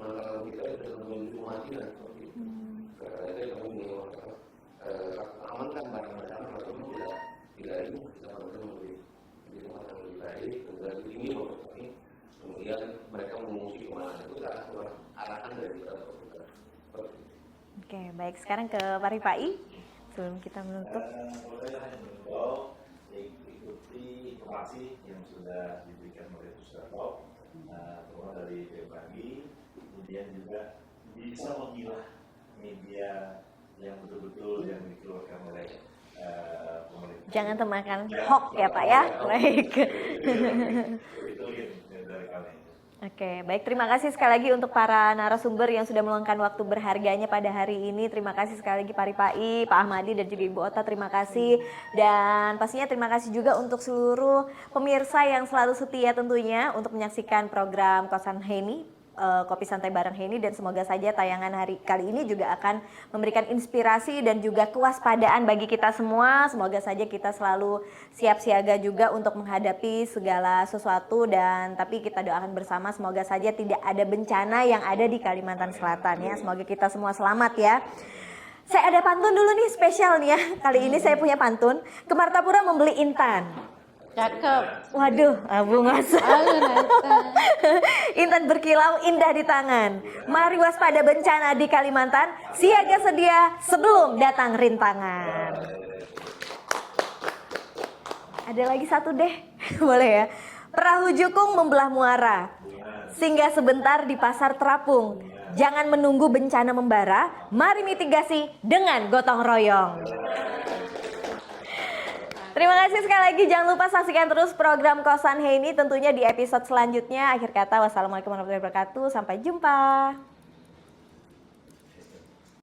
kalau kita sudah menuju kematian seperti itu. Karena itu kami amankan barang-barang kalau tidak ini kita akan lebih di tempat yang lebih baik, kemudian tinggi kami, kemudian mereka mengungsi kemana itu arahan dari kita. Oke, baik, sekarang ke Pak Ripai sebelum kita menutup. Saya hanya mengimbau ikuti informasi yang sudah diberikan oleh Pusdatok, terutama dari BMKG, kemudian juga bisa memilah media yang betul-betul yang dikeluarkan oleh pemerintah. Jangan temakan hoax ya Pak ya. Baik. Itu dari kami. Oke, baik, terima kasih sekali lagi untuk para narasumber yang sudah meluangkan waktu berharganya pada hari ini. Terima kasih sekali lagi Pak Ripai, Pak Ahmadi, dan juga Ibu Ota, terima kasih. Dan pastinya terima kasih juga untuk seluruh pemirsa yang selalu setia tentunya untuk menyaksikan program Kosan Heni Kopi Santai Bareng Heni, dan semoga saja tayangan hari kali ini juga akan memberikan inspirasi dan juga kewaspadaan bagi kita semua. Semoga saja kita selalu siap siaga juga untuk menghadapi segala sesuatu, dan tapi kita doakan bersama semoga saja tidak ada bencana yang ada di Kalimantan Selatan ya. Semoga kita semua selamat ya. Saya ada pantun dulu nih spesial nih ya. Kali ini saya punya pantun. Ke Martapura membeli intan. Cakep. Waduh, Abu Ngasa. Intan berkilau indah di tangan. Mari waspada bencana di Kalimantan. Siaga sedia sebelum datang rintangan. Ada lagi satu deh, boleh ya. Perahu jukung membelah muara. Singgah sebentar di pasar terapung. Jangan menunggu bencana membara. Mari mitigasi dengan gotong royong. Terima kasih sekali lagi. Jangan lupa saksikan terus program Kosan Heni tentunya di episode selanjutnya. Akhir kata, wassalamualaikum warahmatullahi wabarakatuh. Sampai jumpa.